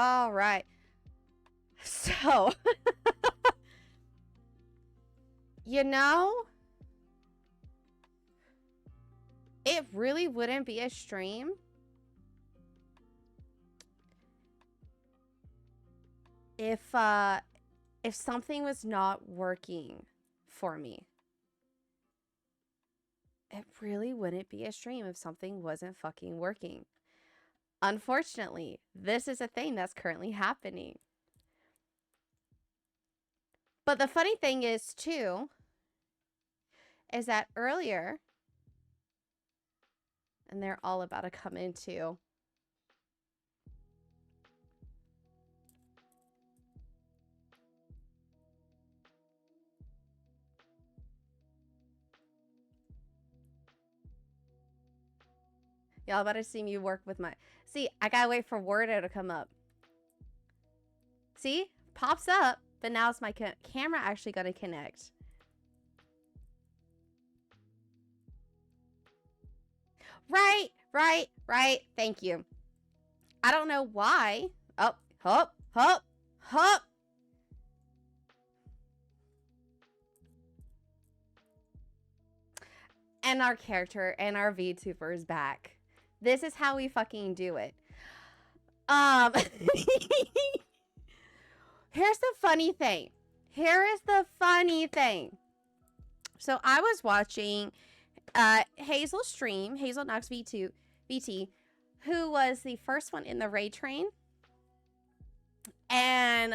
All right. So, you know, it really wouldn't be a stream if something was not working for me. It really wouldn't be a stream if something wasn't fucking working. Unfortunately, this is a thing that's currently happening. But the funny thing is, too, is that earlier, and they're all about to come into. Y'all about to see me work with my... See, I gotta wait for Wordo to come up. See? Pops up, but now it's my camera actually gonna connect. Right. Thank you. I don't know why. Oh, hop. And our character and our VTuber is back. This is how we fucking do it. Here's the funny thing. So I was watching Xzile stream, Xzile Knox VT, who was the first one in the raid train. And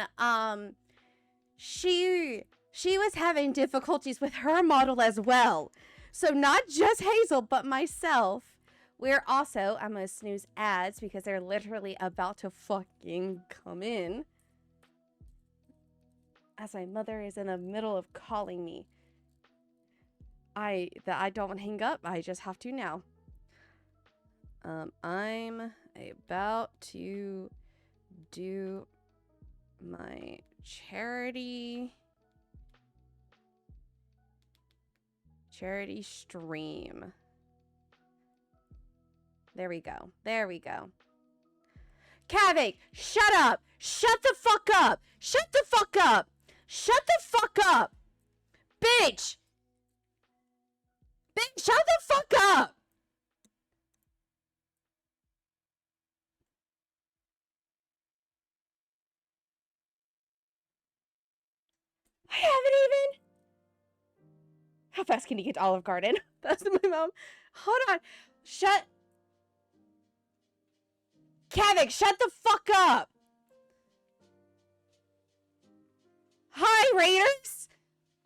she was having difficulties with her model as well. So not just Xzile, but myself. We're also, I'm gonna snooze ads because they're literally about to fucking come in. As my mother is in the middle of calling me. I don't hang up, I just have to now. I'm about to do my charity stream. There we go. Kavik, shut up! Shut the fuck up! Bitch! Shut the fuck up! I haven't even... How fast can you get to Olive Garden? That's my mom. Hold on. Kavik, shut the fuck up! Hi, Raiders!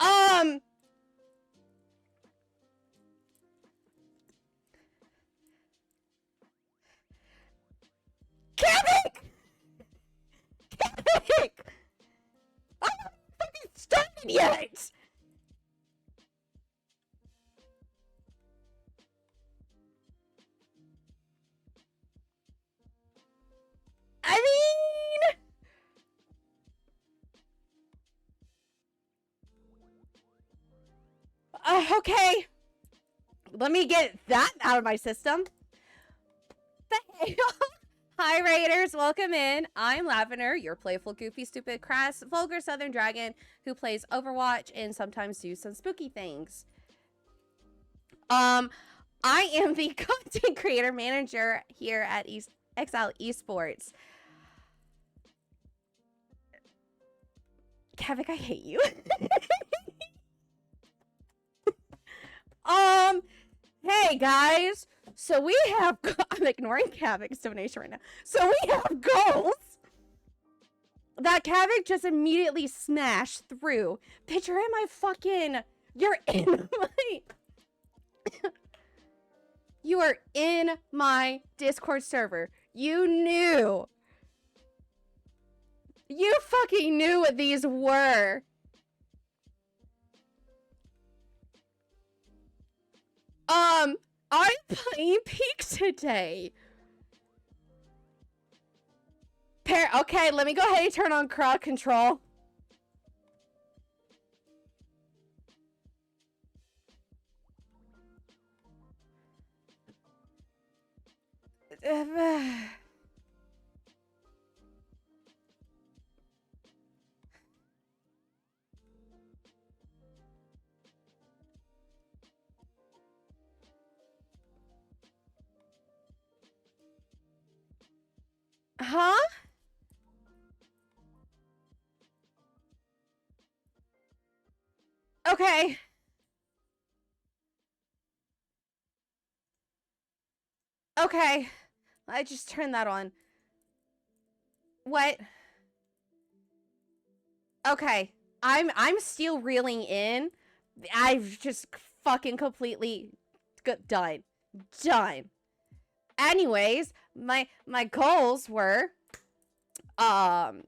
Kavik! I haven't fucking started yet! I mean... Okay. Let me get that out of my system. Hi, Raiders. Welcome in. I'm Lavender, your playful, goofy, stupid, crass, vulgar southern dragon who plays Overwatch and sometimes do some spooky things. I am the content creator manager here at Xzile Esports. Kavik, I hate you. Hey guys, so we have, I'm ignoring Kavik's donation right now. So we have goals that Kavik just immediately smashed through. Bitch, you're in my fucking, you're in my, you are in my Discord server. You knew. You fucking knew what these were. I'm playing Peak today. Okay, let me go ahead and turn on crowd control. Okay. Okay. I just turned that on. What? Okay. I'm still reeling in. I've just fucking completely done. Done. Anyways, my goals were crowd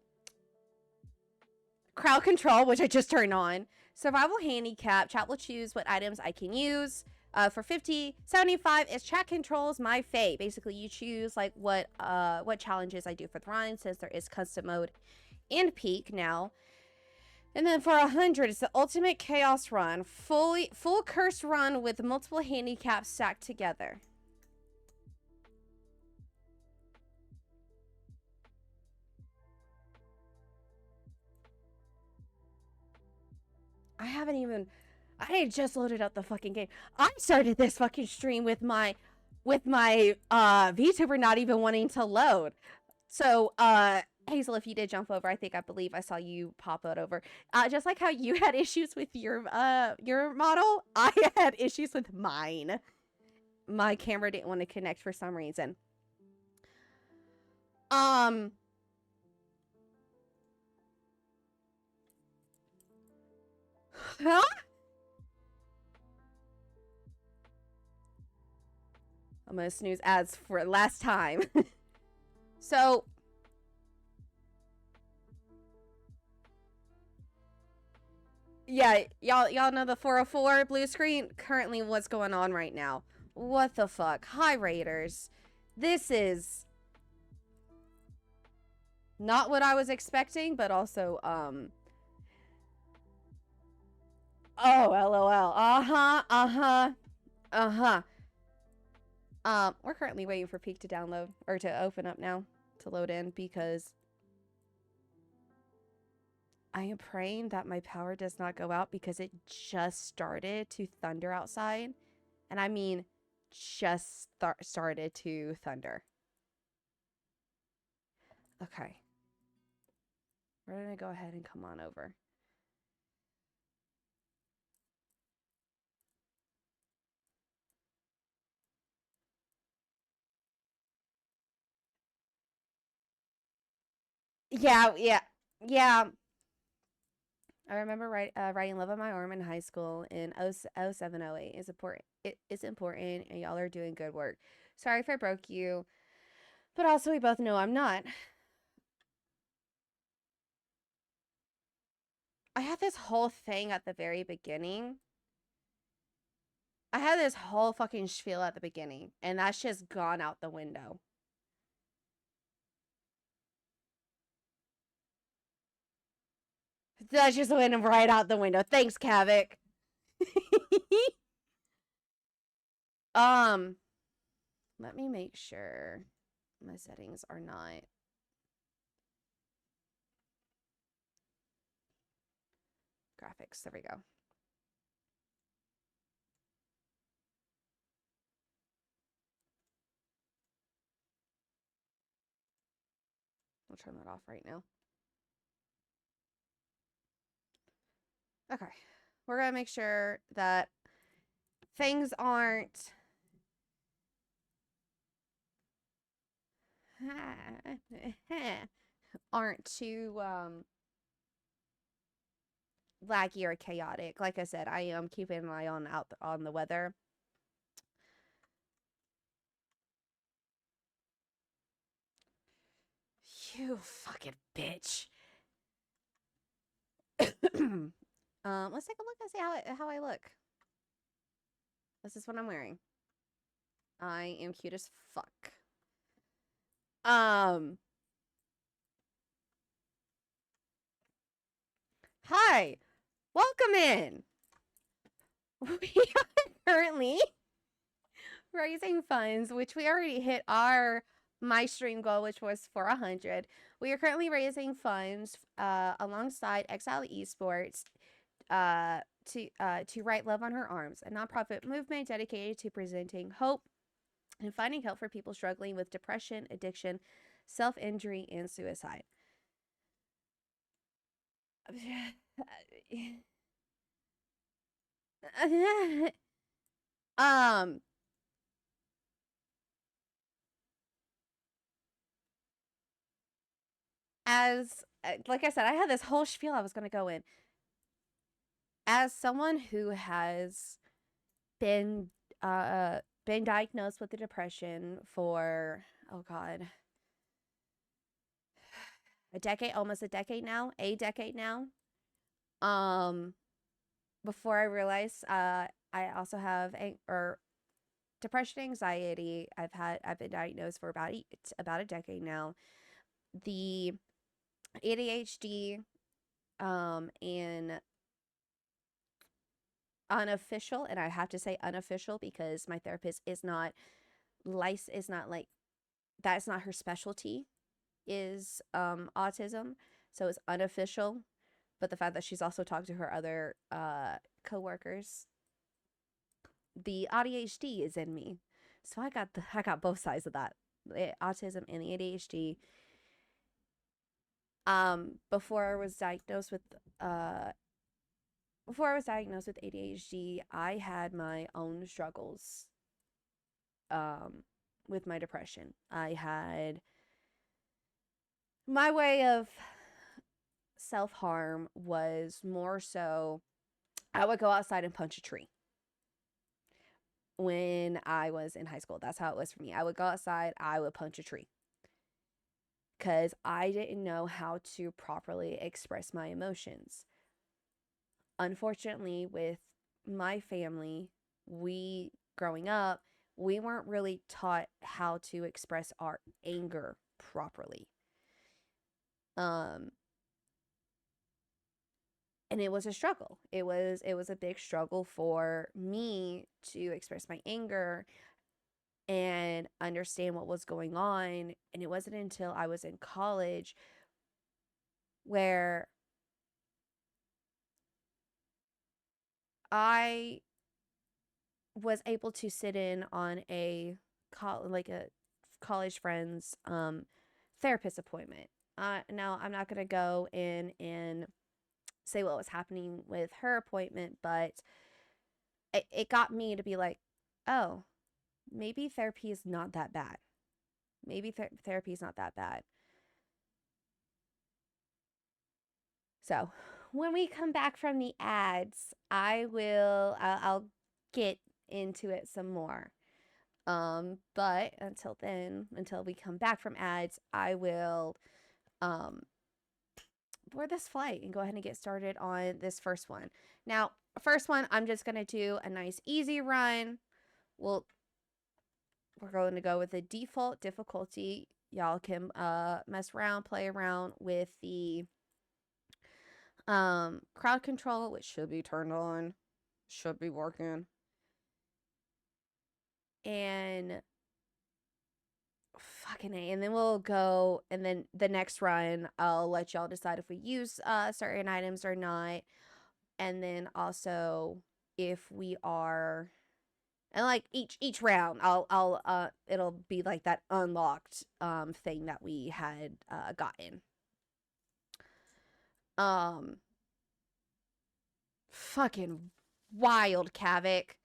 control, which I just turned on. Survival handicap. Chat will choose what items I can use. For 50, 75 is chat controls my fate. Basically, you choose like what challenges I do for the run, since there is custom mode and peak now. And then for 100, it's the ultimate chaos run, full curse run with multiple handicaps stacked together. I just loaded up the fucking game. I started this fucking stream with my VTuber not even wanting to load. So, Xzile, if you did jump over, I believe I saw you pop it over. Just like how you had issues with your model, I had issues with mine. My camera didn't want to connect for some reason. Huh? I'm gonna snooze ads for last time. So, yeah, y'all know the 404 blue screen? Currently what's going on right now. What the fuck? Hi, Raiders. This is not what I was expecting, but also, oh, LOL. We're currently waiting for Peak to download, or to open up now, to load in, because I am praying that my power does not go out, because it just started to thunder outside. And I mean, just started to thunder. Okay. We're gonna go ahead and come on over. Yeah. I remember writing "Love on My Arm" in high school in 0708. It's important. It's important, and y'all are doing good work. Sorry if I broke you, but also we both know I'm not. I had this whole thing at the very beginning. I had this whole fucking spiel at the beginning, and that's just gone out the window. That just went right out the window. Thanks, Kavik. Let me make sure my settings are not. Graphics. There we go. I'll turn that off right now. Okay. We're going to make sure that things aren't too laggy or chaotic. Like I said, I am keeping an eye on the weather. You fucking bitch. Let's take a look and see how I look. This is what I'm wearing. I am cute as fuck. Hi. Welcome in. We are currently raising funds, which we already hit my stream goal, which was for 100. We are currently raising funds alongside Xzile Esports to write Love on Her Arms, a nonprofit movement dedicated to presenting hope and finding help for people struggling with depression, addiction, self-injury, and suicide. um, as like I said, I had this whole spiel I was going to go in. As someone who has been been diagnosed with the depression for, oh god, a decade, almost a decade now. Um, before I realized, I also have depression, anxiety. I've been diagnosed for about a decade now. The ADHD, and unofficial, and I have to say unofficial because my therapist is not is not like, that's not her specialty, is autism, so it's unofficial. But the fact that she's also talked to her other coworkers, the ADHD is in me. So I got both sides of that, the autism and the ADHD. Before I was diagnosed with ADHD, I had my own struggles with my depression. I had my way of self-harm was more so I would go outside and punch a tree when I was in high school. That's how it was for me. I would go outside, I would punch a tree because I didn't know how to properly express my emotions. Unfortunately, with my family, we growing up, we weren't really taught how to express our anger properly. Um, and it was a struggle. It was a big struggle for me to express my anger and understand what was going on. And it wasn't until I was in college where I was able to sit in on a college friend's therapist appointment. Now I'm not going to go in and say what was happening with her appointment, but it got me to be like, oh, maybe therapy is not that bad. Maybe therapy is not that bad. So when we come back from the ads, I'll get into it some more. But until then, until we come back from ads, I will board this flight and go ahead and get started on this first one. Now, first one, I'm just gonna do a nice easy run. We're going to go with the default difficulty. Y'all can mess around, play around with the crowd control, which should be turned on, should be working. And fucking A. And then we'll go, and then the next run, I'll let y'all decide if we use certain items or not. And then also if we are, and like each round, I'll it'll be like that unlocked thing that we had gotten. Fucking wild, Kavik.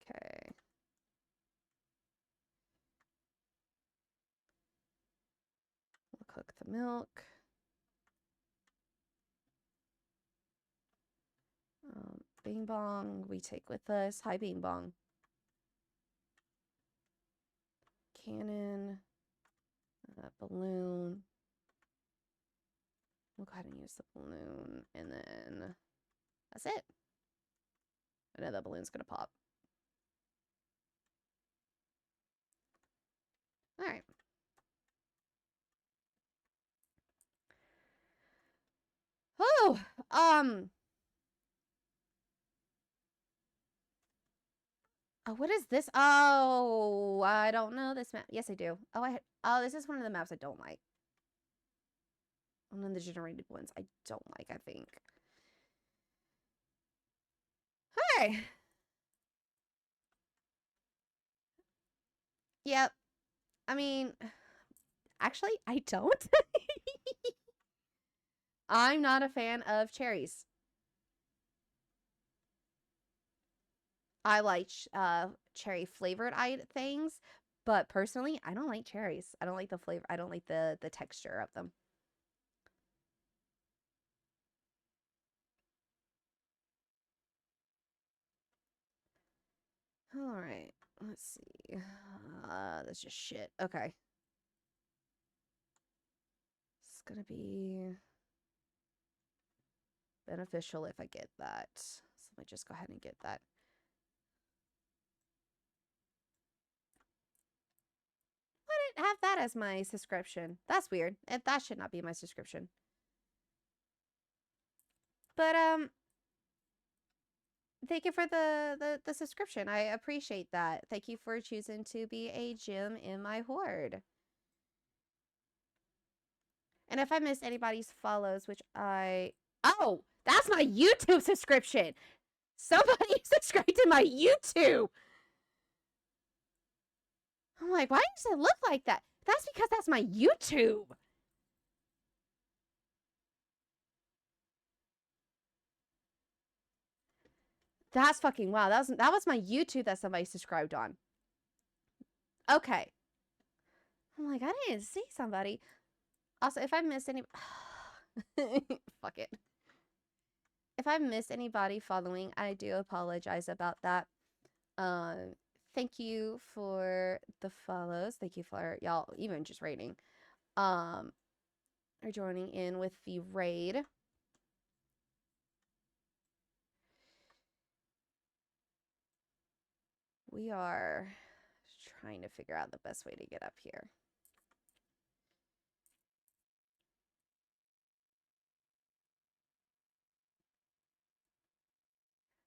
Okay. We'll cook the milk. Bing bong, we take with us. Hi, Bing bong. Cannon. Balloon. We'll go ahead and use the balloon, and then that's it. I know that balloon's gonna pop. All right. Oh, oh, what is this? Oh, I don't know this map. Yes, I do. Oh, this is one of the maps I don't like. One of the generated ones I don't like, I think. Hey. Yep. I mean, actually, I don't. I'm not a fan of cherries. I like cherry flavored things, but personally, I don't like cherries. I don't like the flavor. I don't like the texture of them. All right, let's see. That's just shit. Okay. It's gonna be beneficial if I get that. So let me just go ahead and get that. I didn't have that as my subscription. That's weird. That should not be my subscription. But thank you for the subscription. I appreciate that. Thank you for choosing to be a gem in my horde. And if I missed anybody's follows, which oh, that's my YouTube subscription. Somebody subscribed to my YouTube. I'm like, why does it look like that? That's because that's my YouTube. That's fucking wow. That was my YouTube that somebody subscribed on. Okay. I'm like, I didn't see somebody. Also, if I missed any fuck it. If I missed anybody following, I do apologize about that. Thank you for the follows. Thank you for y'all even just rating. Are joining in with the raid. We are trying to figure out the best way to get up here.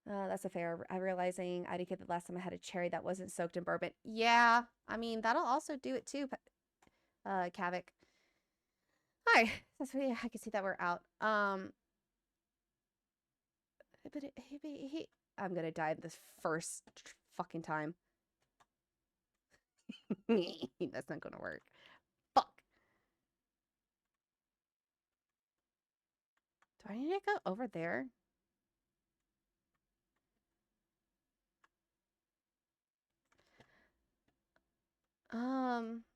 That's a fair. I'm realizing I didn't get the last time I had a cherry that wasn't soaked in bourbon. Yeah, I mean, that'll also do it too, Kavik. Hi, that's really, I can see that we're out. But I'm gonna die this first fucking time. That's not gonna work. Fuck. Do I need to go over there?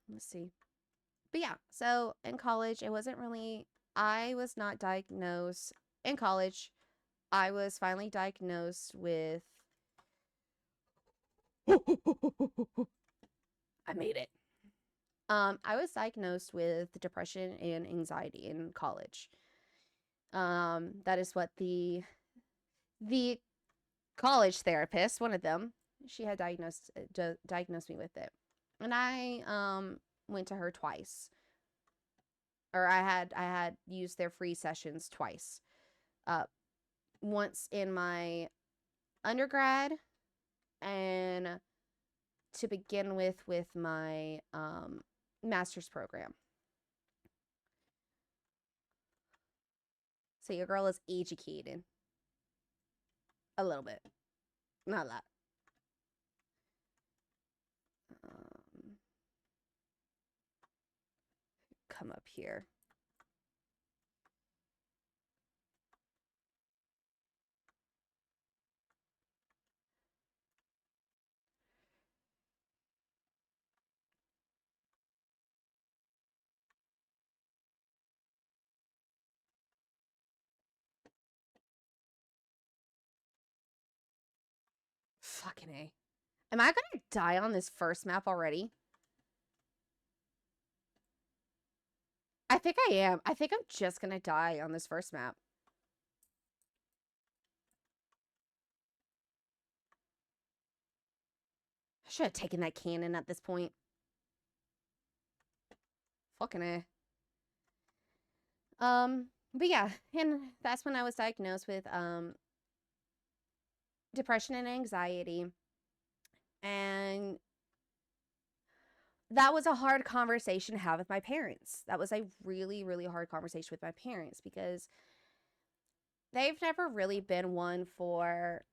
Let's see. But yeah, so in college, it wasn't really, I was not diagnosed in college. I was finally diagnosed with, I made it. I was diagnosed with depression and anxiety in college. That is what the college therapist, one of them, she had diagnosed me with it. And I went to her twice. Or I had used their free sessions twice. Once in my undergrad and to begin with my master's program. So your girl is educated. A little bit. Not a lot. Come up here. Fucking A. Am I gonna die on this first map already? I think I am. I think I'm just gonna die on this first map. I should have taken that cannon at this point. Fucking A. But yeah, and that's when I was diagnosed with depression and anxiety. And that was a hard conversation to have with my parents. That was a really, really hard conversation with my parents because they've never really been one for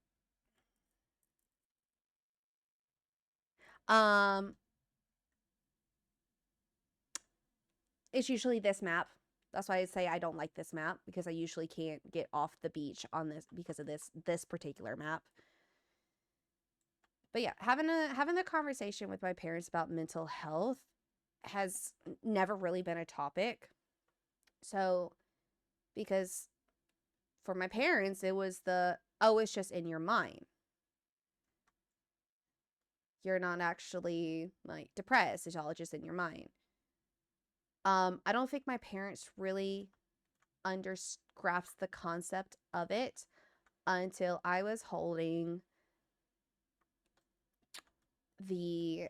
it's usually this map. That's why I say I don't like this map, because I usually can't get off the beach on this because of this particular map. But yeah, having the conversation with my parents about mental health has never really been a topic. So, because for my parents, it was it's just in your mind. You're not actually like depressed. It's all just in your mind. I don't think my parents really grasped the concept of it until I was holding the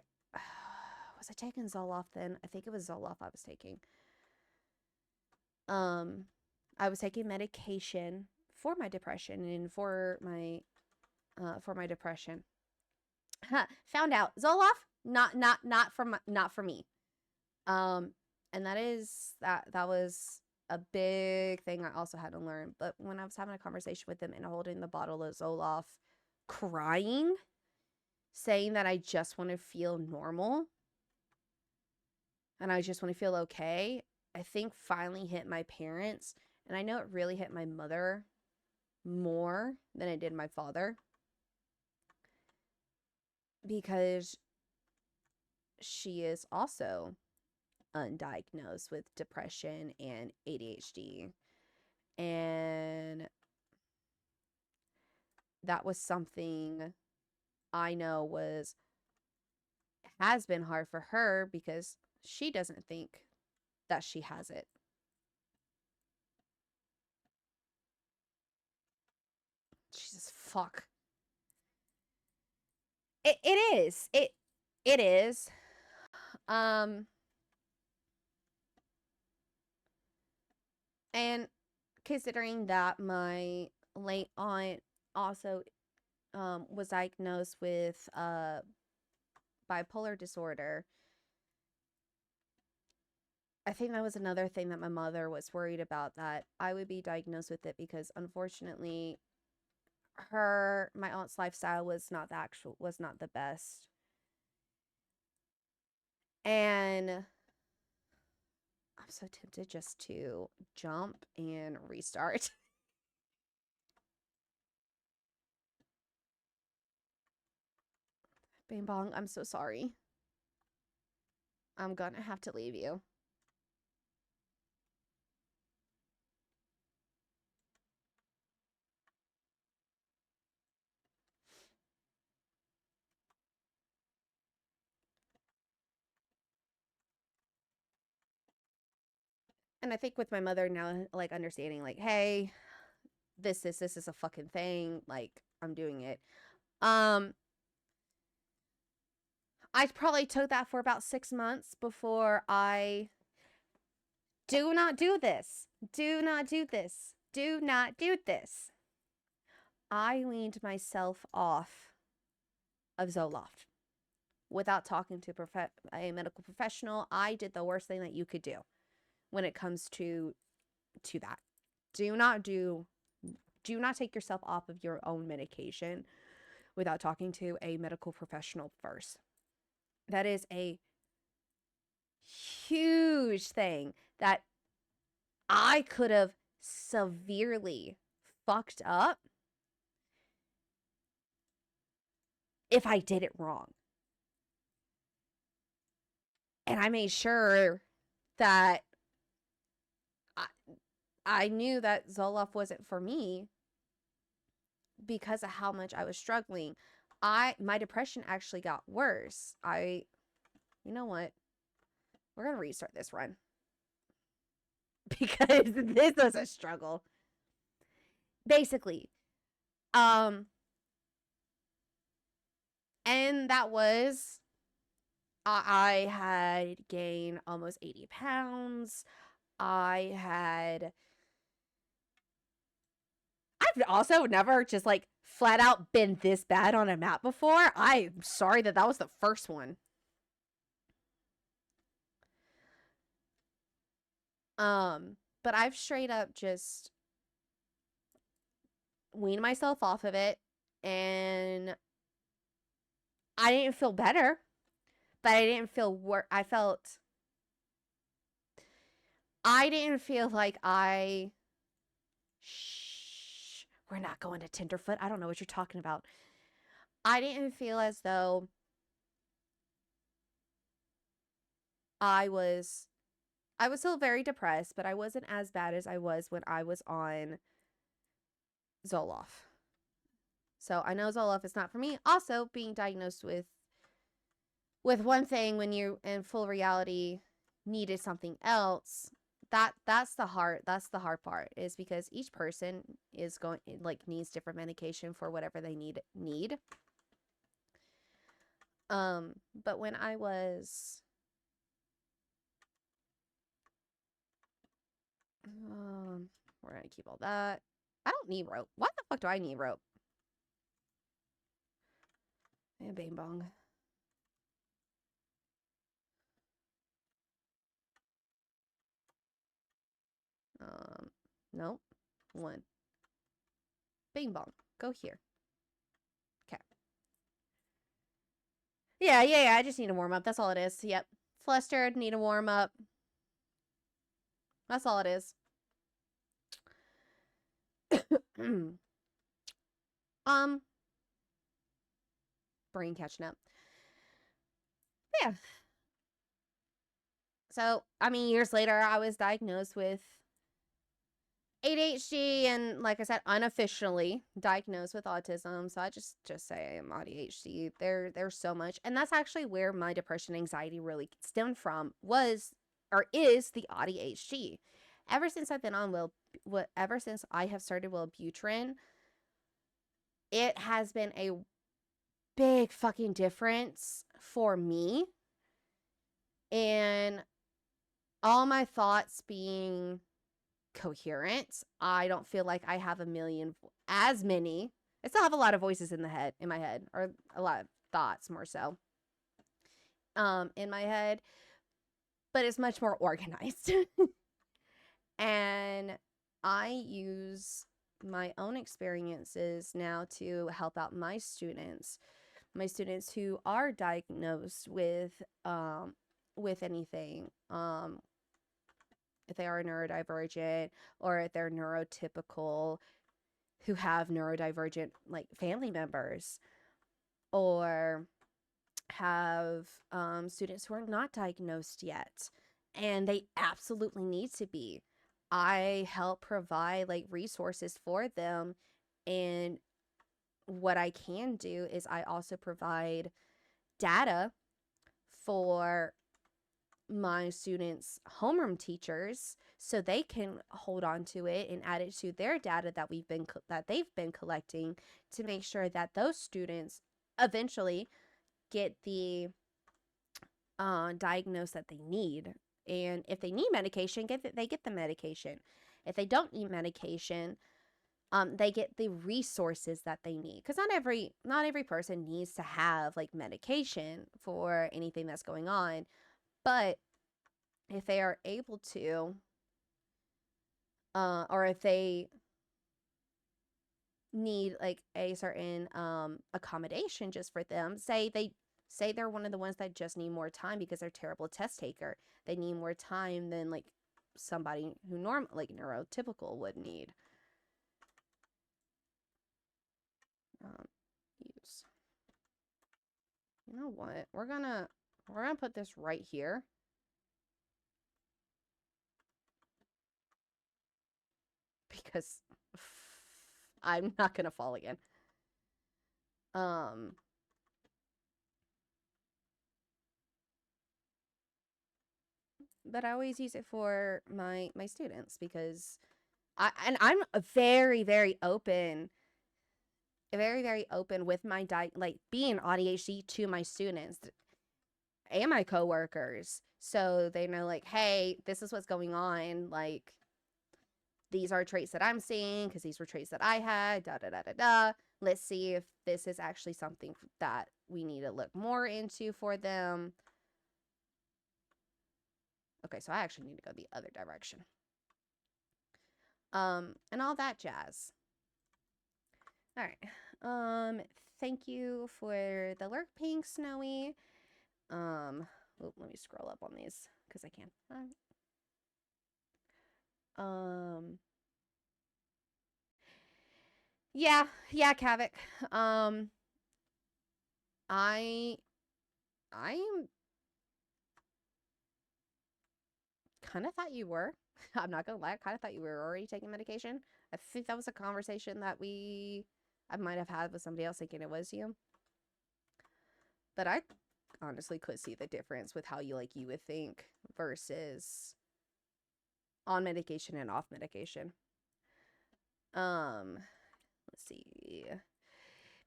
was I taking Zoloft then? I think it was Zoloft I was taking. I was taking medication for my depression and for my depression. Found out Zoloft not for me. And that was a big thing I also had to learn. But when I was having a conversation with them and holding the bottle of Zoloft, crying, saying that I just want to feel normal and I just want to feel okay, I think finally hit my parents. And I know it really hit my mother more than it did my father, because she is also undiagnosed with depression and ADHD. And that was something I know has been hard for her, because she doesn't think that she has it. Jesus fuck. It is. It is. And considering that my late aunt also was diagnosed with bipolar disorder, I think that was another thing that my mother was worried about, that I would be diagnosed with it, because unfortunately my aunt's lifestyle was not the best. And I'm so tempted just to jump and restart. Bing bong, I'm so sorry. I'm gonna have to leave you. And I think with my mother now, like, understanding, like, hey, this is a fucking thing, like, I'm doing it. I probably took that for about 6 months before I do not do this. Do not do this. Do not do this. I weaned myself off of Zoloft without talking to a medical professional. I did the worst thing that you could do when it comes to that. Do not take yourself off of your own medication without talking to a medical professional first. That is a huge thing that I could have severely fucked up if I did it wrong. And I made sure that I knew that Zoloft wasn't for me because of how much I was struggling. My depression actually got worse. You know what? We're going to restart this run, because this was a struggle. Basically. And that was, I had gained almost 80 pounds. I've also never just like flat out been this bad on a map before. I'm sorry that was the first one. But I've straight up just weaned myself off of it, and I didn't feel better, but I didn't feel I felt I didn't feel like shh, we're not going to Tenderfoot. I don't know what you're talking about. I didn't feel as though I was still very depressed, but I wasn't as bad as I was when I was on Zoloft. So I know Zoloft is not for me. Also, being diagnosed with one thing when you in full reality needed something else, that's the hard part, is because each person is going, like, needs different medication for whatever they need. But when I was we're gonna keep all that. I don't need rope. Why the fuck do I need rope? And bing bong. No. One. Bing bong. Go here. Okay. Yeah. I just need a warm up. That's all it is. Yep. Flustered, need a warm up. That's all it is. Brain catching up. Yeah. So, I mean, years later, I was diagnosed with ADHD, and like I said, unofficially diagnosed with autism. So I just say I am ADHD. There's so much, and that's actually where my depression, anxiety really stemmed from, was or is the ADHD. Ever since I've been on ever since I have started Wellbutrin, it has been a big fucking difference for me, and all my thoughts being coherent. I don't feel like I have as many. I still have a lot of voices in my head, or a lot of thoughts more so in my head, but it's much more organized. And I use my own experiences now to help out my students who are diagnosed with anything, if they are neurodivergent, or if they're neurotypical, who have neurodivergent, like, family members, or have students who are not diagnosed yet and they absolutely need to be. I help provide, like, resources for them, and what I can do is I also provide data for my students' homeroom teachers, so they can hold on to it and add it to their data that they've been collecting, to make sure that those students eventually get the diagnosis that they need. And if they need medication, they get the medication. If they don't need medication, they get the resources that they need, because not every person needs to have, like, medication for anything that's going on. But if they are able to, or if they need, like, a certain accommodation just for them, say they're one of the ones that just need more time because they're a terrible test taker. They need more time than, like, somebody who like, neurotypical would need. Use. You know what? We're gonna put this right here. Because I'm not gonna fall again. But I always use it for my students, because I'm very, very open, with my like, being ADHD to my students and my coworkers, so they know, like, hey, this is what's going on, like, these are traits that I'm seeing because these were traits that I had, da da da da da. Let's see if this is actually something that we need to look more into for them. Okay, so I actually need to go the other direction. And all that jazz. All right. Thank you for the lurk, Pink Snowy. Let me scroll up on these because I can. Yeah, Kavik. I kind of thought you were. I'm not gonna lie, I kind of thought you were already taking medication. I think that was a conversation that I might have had with somebody else thinking it was you. But I honestly could see the difference with how you would think versus on medication and off medication. Let's see.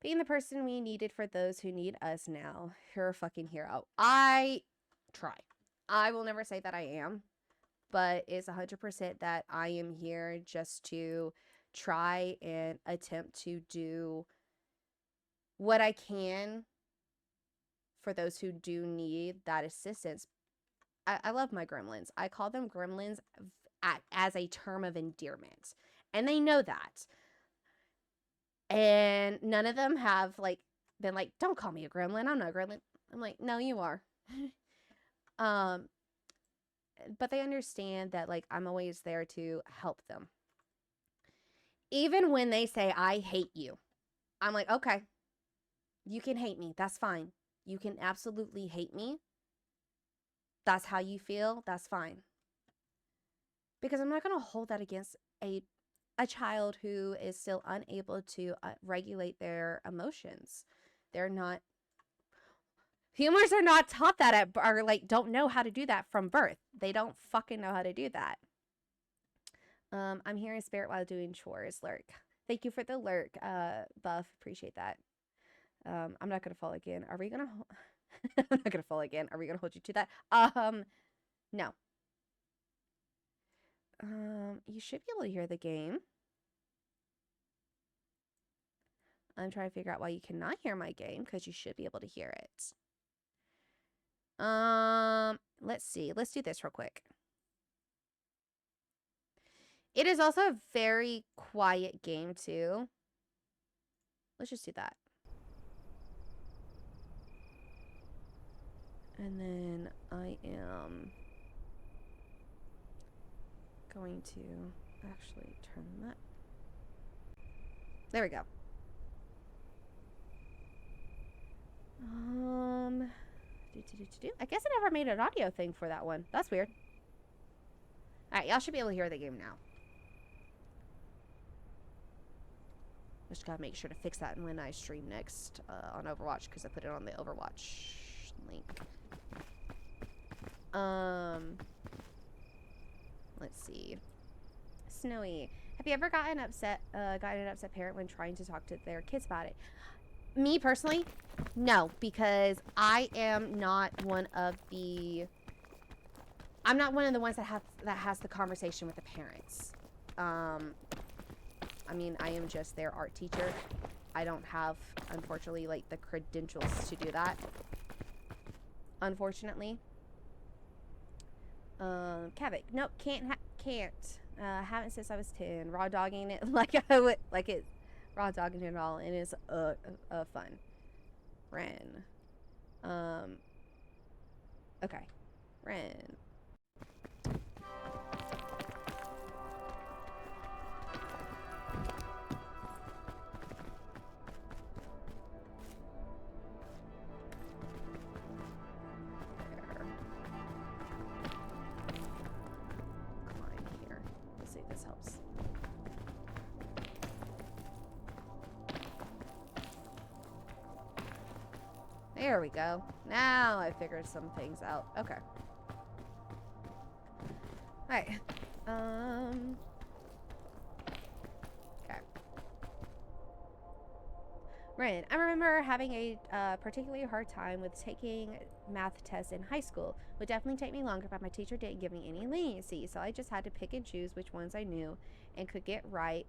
Being the person we needed for those who need us now. You're a fucking hero. I try. I will never say that I am, but it's 100% that I am here just to try and attempt to do what I can for those who do need that assistance. I love my gremlins. I call them gremlins as a term of endearment, and they know that. And none of them have been like, don't call me a gremlin. I'm not a gremlin. I'm like, no, you are. But they understand that I'm always there to help them. Even when they say, I hate you, I'm like, okay, you can hate me. That's fine. You can absolutely hate me. That's how you feel. That's fine. Because I'm not going to hold that against a child who is still unable to regulate their emotions. They're not. Humans are not taught that or don't know how to do that from birth. They don't fucking know how to do that. I'm here in spirit while doing chores. Lurk. Thank you for the lurk, Buff. Appreciate that. I'm not gonna fall again. Are we gonna? I'm not gonna fall again. Are we gonna hold you to that? No. You should be able to hear the game. I'm trying to figure out why you cannot hear my game because you should be able to hear it. Let's see. Let's do this real quick. It is also a very quiet game too. Let's just do that. And then I am going to actually turn that. There we go. I guess I never made an audio thing for that one. That's weird. Alright, y'all should be able to hear the game now. Just gotta make sure to fix that when I stream next on Overwatch, because I put it on the Overwatch link. Let's see. Snowy, have you ever gotten an upset parent when trying to talk to their kids about it? Me personally, no, because I am not one of the. I'm not one of the ones that has the conversation with the parents. I mean, I am just their art teacher. I don't have, unfortunately, the credentials to do that. Unfortunately. Kavik, nope, can't. Haven't since I was 10. Raw dogging it raw dogging it all, and it's fun. Ren. Okay. Ren. There we go. Now I figured some things out. Okay. Alright. Okay. Right. I remember having a particularly hard time with taking math tests in high school. Would definitely take me longer, but my teacher didn't give me any leniency, so I just had to pick and choose which ones I knew and could get right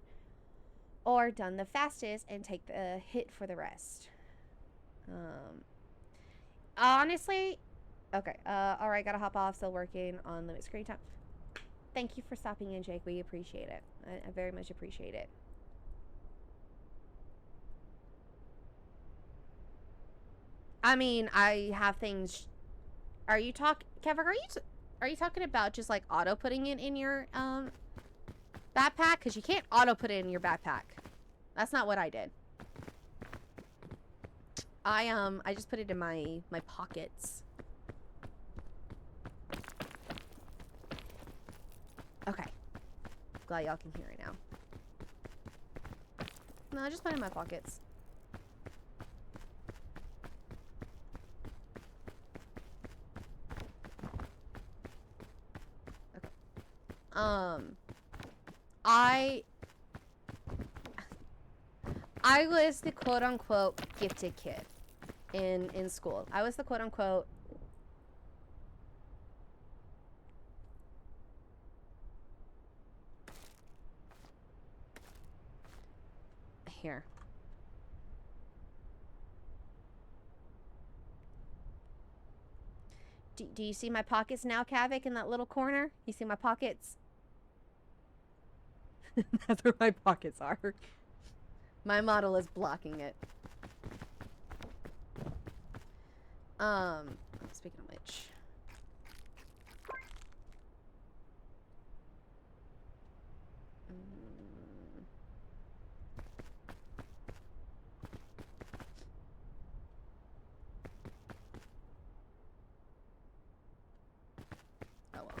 or done the fastest and take the hit for the rest. Honestly, okay. All right, gotta hop off. Still working on limit screen time. Thank you for stopping in, Jake. We appreciate it. I very much appreciate it. I mean, I have things. Are you Kevin? Are you talking about just auto putting it in your backpack, because you can't auto put it in your backpack. That's not what I did. I just put it in my pockets. Okay. Glad y'all can hear it now. No, I just put it in my pockets. Okay. I was the quote-unquote gifted kid in school. I was the quote-unquote here. Do you see my pockets now, Kavik, in that little corner? You see my pockets? That's where my pockets are. My model is blocking it. Speaking of which. Oh well.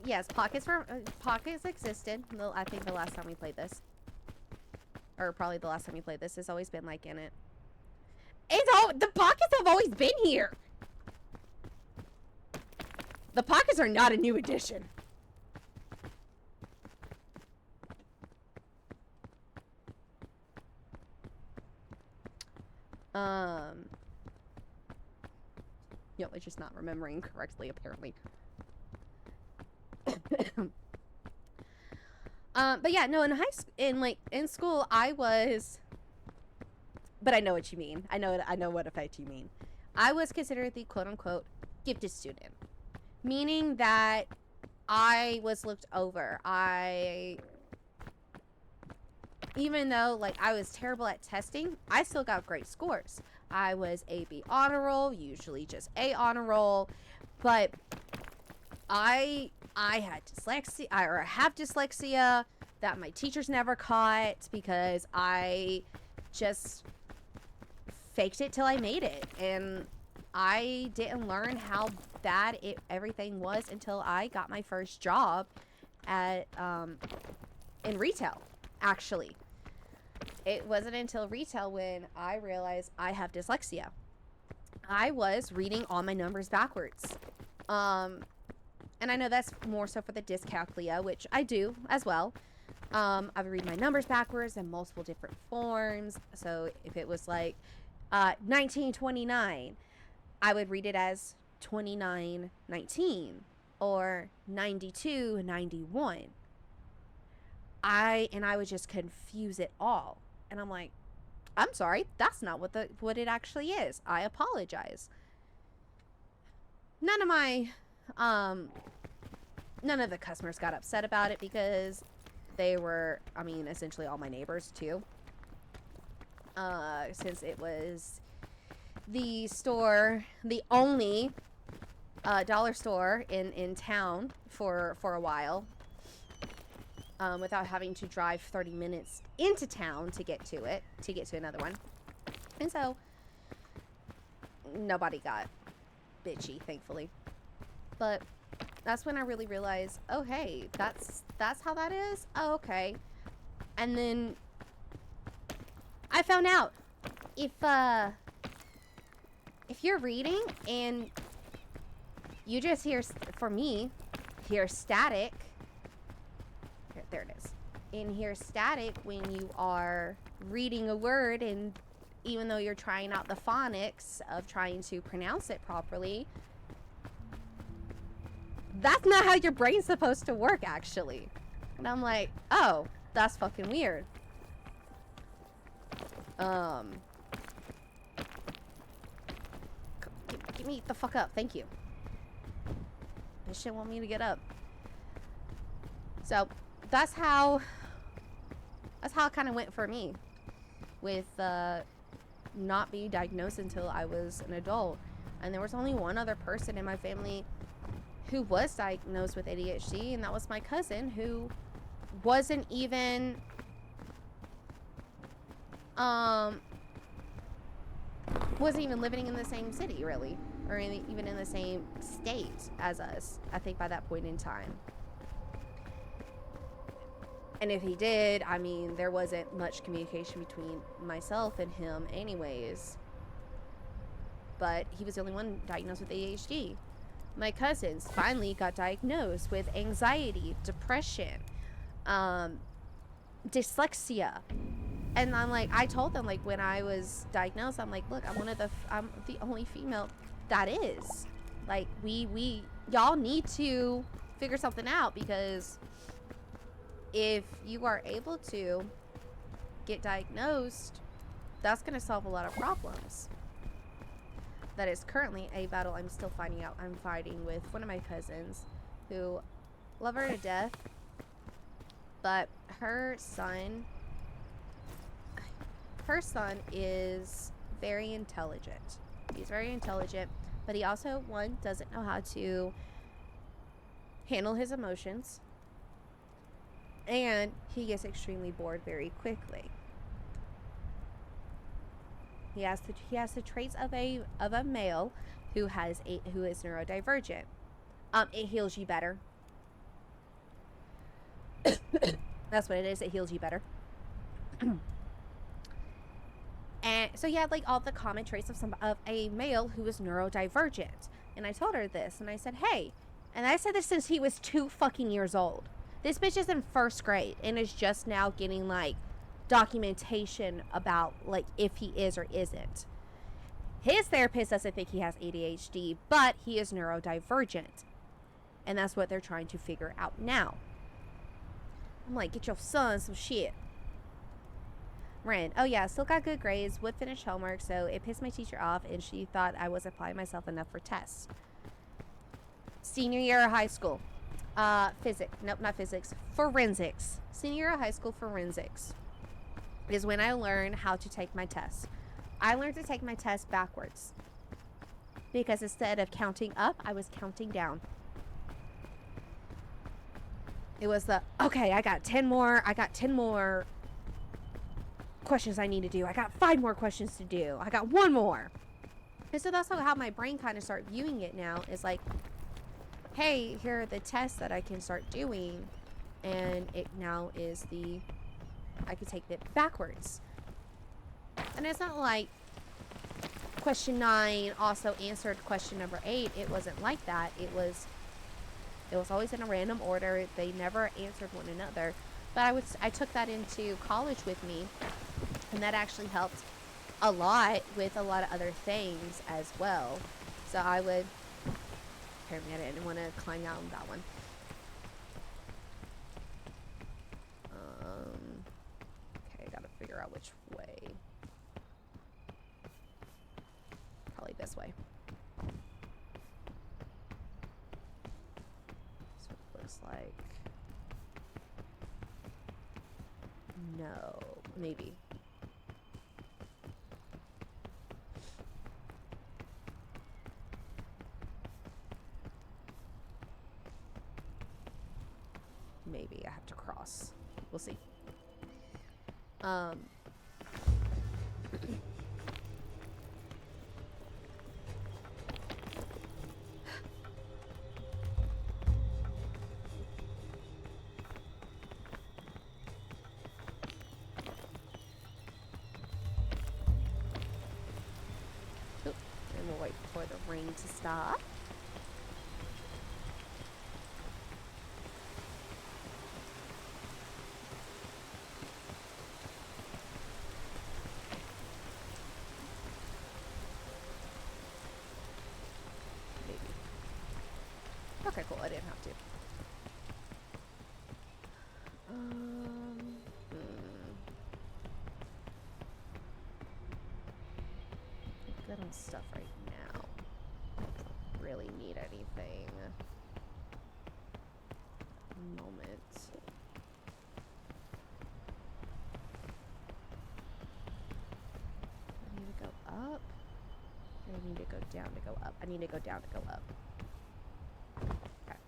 Yes, pockets existed. I think the last time we played this, or probably the last time we played this, has always been like in it. The pockets have always been here. The pockets are not a new addition. Yo, it's just not remembering correctly, apparently. But yeah, no, in school, I was, but I know what you mean. I know what effect you mean. I was considered the quote-unquote gifted student, meaning that I was looked over. Even though, like, I was terrible at testing, I still got great scores. I was A/B honor roll, usually just A honor roll, but I had dyslexia, or have dyslexia that my teachers never caught because I just faked it till I made it. And I didn't learn how bad everything was until I got my first job at in retail, actually. It wasn't until retail when I realized I have dyslexia. I was reading all my numbers backwards. And I know that's more so for the dyscalculia, which I do as well. I would read my numbers backwards in multiple different forms. So if it was like 1929, I would read it as 2919 or 9291. I would just confuse it all. And I'm like, I'm sorry, that's not what it actually is. I apologize. None of the customers got upset about it because they were, I mean, essentially all my neighbors too. Since it was the store, the only dollar store in town for a while, without having to drive 30 minutes into town to get to another one. And so nobody got bitchy, thankfully. But that's when I really realized, oh hey, that's how that is? Oh, okay. And then I found out if you're reading and you just hear static, there it is. And hear static when you are reading a word, and even though you're trying out the phonics of trying to pronounce it properly, that's not how your brain's supposed to work, actually. And I'm like, oh, that's fucking weird. Get me the fuck up, thank you. This shit want me to get up. So that's how it kind of went for me with not be diagnosed until I was an adult. And there was only one other person in my family who was diagnosed with ADHD, and that was my cousin, who wasn't even living in the same city, really, or even in the same state as us, I think, by that point in time. And if he did, I mean, there wasn't much communication between myself and him anyways. But he was the only one diagnosed with ADHD. My cousins finally got diagnosed with anxiety, depression, dyslexia. And I'm like, I told them, like, when I was diagnosed, I'm like, look, I'm the only female that is. Like, y'all need to figure something out, because if you are able to get diagnosed, that's going to solve a lot of problems. That is currently a battle I'm still finding out. I'm fighting with one of my cousins who love her to death, but her son is very intelligent. He's very intelligent, but he also, one, doesn't know how to handle his emotions, and he gets extremely bored very quickly. He has the traits of a male who is neurodivergent. It heals you better. That's what it is. It heals you better. And so yeah, like all the common traits of a male who is neurodivergent. And I told her this, and I said, hey, and I said this since he was 2 fucking years old. This bitch is in 1st grade and is just now getting like documentation about like if he is or isn't. His therapist doesn't think he has ADHD, but he is neurodivergent, and that's what they're trying to figure out now. I'm like, get your son some shit. Ren, oh yeah, still got good grades, would finish homework, so it pissed my teacher off, and she thought I was applying myself enough for tests. Senior year of high school, physics, nope, not physics, forensics. Senior year of high school, forensics is when I learned how to take my test. I learned to take my test backwards, because instead of counting up, I was counting down. It was okay, I got 10 more questions I need to do. I got 5 more questions to do. I got 1 more. And so that's how my brain kind of started viewing it now. Is like, hey, here are the tests that I can start doing. And it now is I can take it backwards. And it's not like question 9 also answered question number 8. It wasn't like that. It was always in a random order. They never answered one another. But I took that into college with me, and that actually helped a lot with a lot of other things as well. So apparently I didn't want to climb down that one. Okay, gotta figure out which way. Probably this way. So it looks like. No, maybe. Maybe I have to cross. We'll see. And we'll wait for the rain to stop. Okay, cool. I didn't have to. Good on stuff right now. Don't really need anything. Moment. I need to go I need to go down to go up. I need to go down to go up. Okay.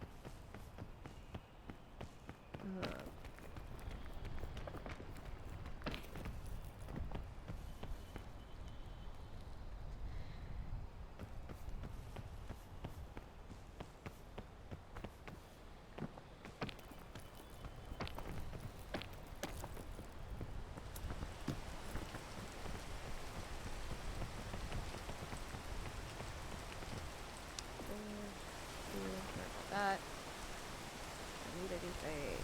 That. I need anything.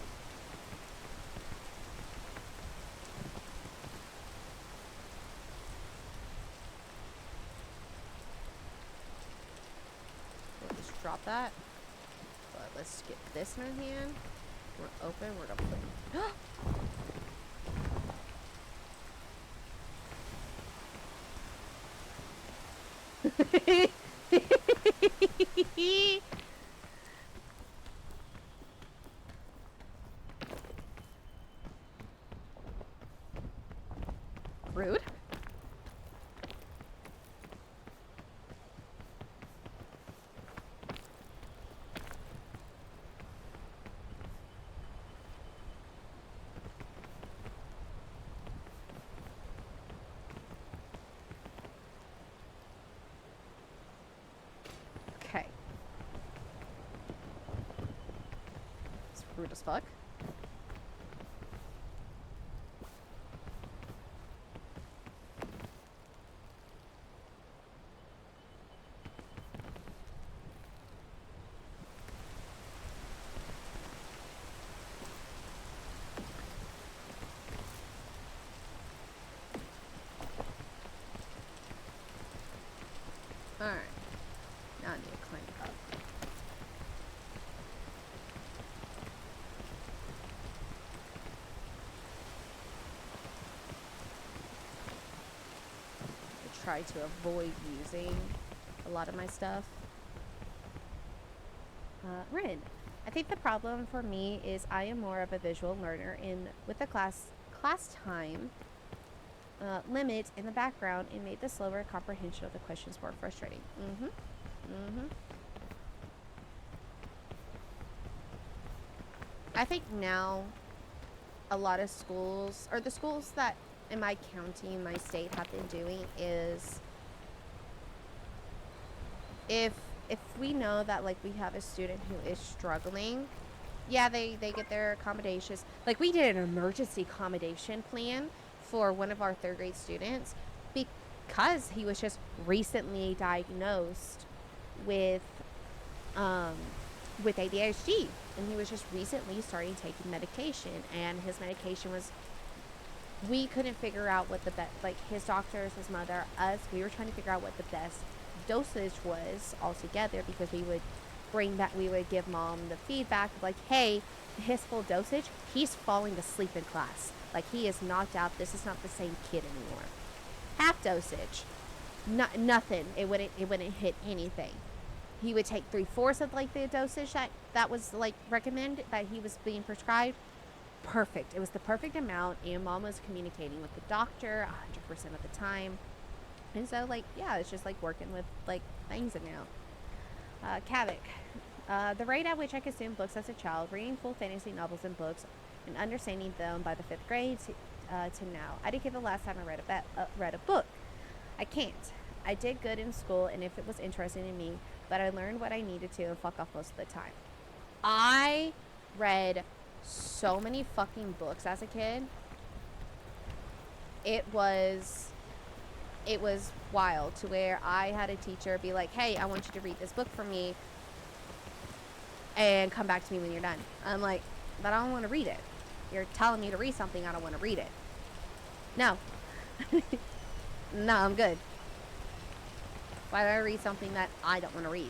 We'll just drop that. But let's get this in our hand. We're open. We're gonna put. Rude. Okay. It's rude as fuck. Alright. Now I need to climb up. I try to avoid using a lot of my stuff. Rin. I think the problem for me is I am more of a visual learner, and with the class time limit in the background, it made the slower comprehension of the questions more frustrating. I think now a lot of schools, or the schools that in my county, my state have been doing is if we know that like we have a student who is struggling, yeah, they get their accommodations. Like we did an emergency accommodation plan for one of our third grade students because he was just recently diagnosed with ADHD, and he was just recently starting taking medication, and his medication was, we couldn't figure out what the best, like his doctors, his mother, us, we were trying to figure out what the best dosage was altogether, because we would give mom the feedback of like, hey, his full dosage, he's falling asleep in class. Like he is knocked out. This is not the same kid anymore. Half dosage, nothing. It wouldn't hit anything. He would take 3/4 of like the dosage that was like recommended, that he was being prescribed. Perfect. It was the perfect amount, and mom was communicating with the doctor 100% of the time. And so like, yeah, it's just like working with like things now. Kavik. The rate at which I consumed books as a child, reading full fantasy novels and books, and understanding them by the 5th grade to now. I didn't get the last time I read a book. I can't. I did good in school, and if it was interesting to me, but I learned what I needed to and fuck off most of the time. I read so many fucking books as a kid. It was wild, to where I had a teacher be like, hey, I want you to read this book for me and come back to me when you're done. I'm like, but I don't want to read it. You're telling me to read something, I don't want to read it. No. No, I'm good. Why do I read something that I don't want to read?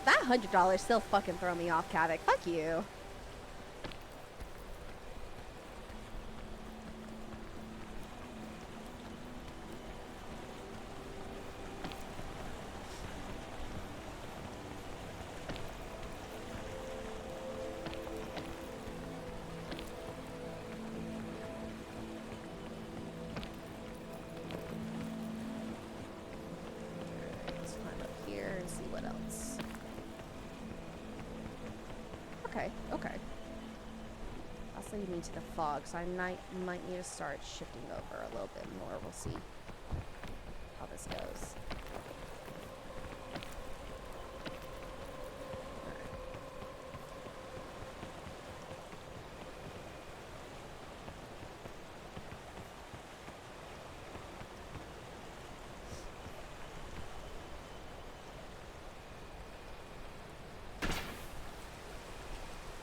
That $100 still fucking throw me off, Kavik. Fuck you. Okay, okay. That's leading me to the fog, so I might need to start shifting over a little bit more. We'll see how this goes.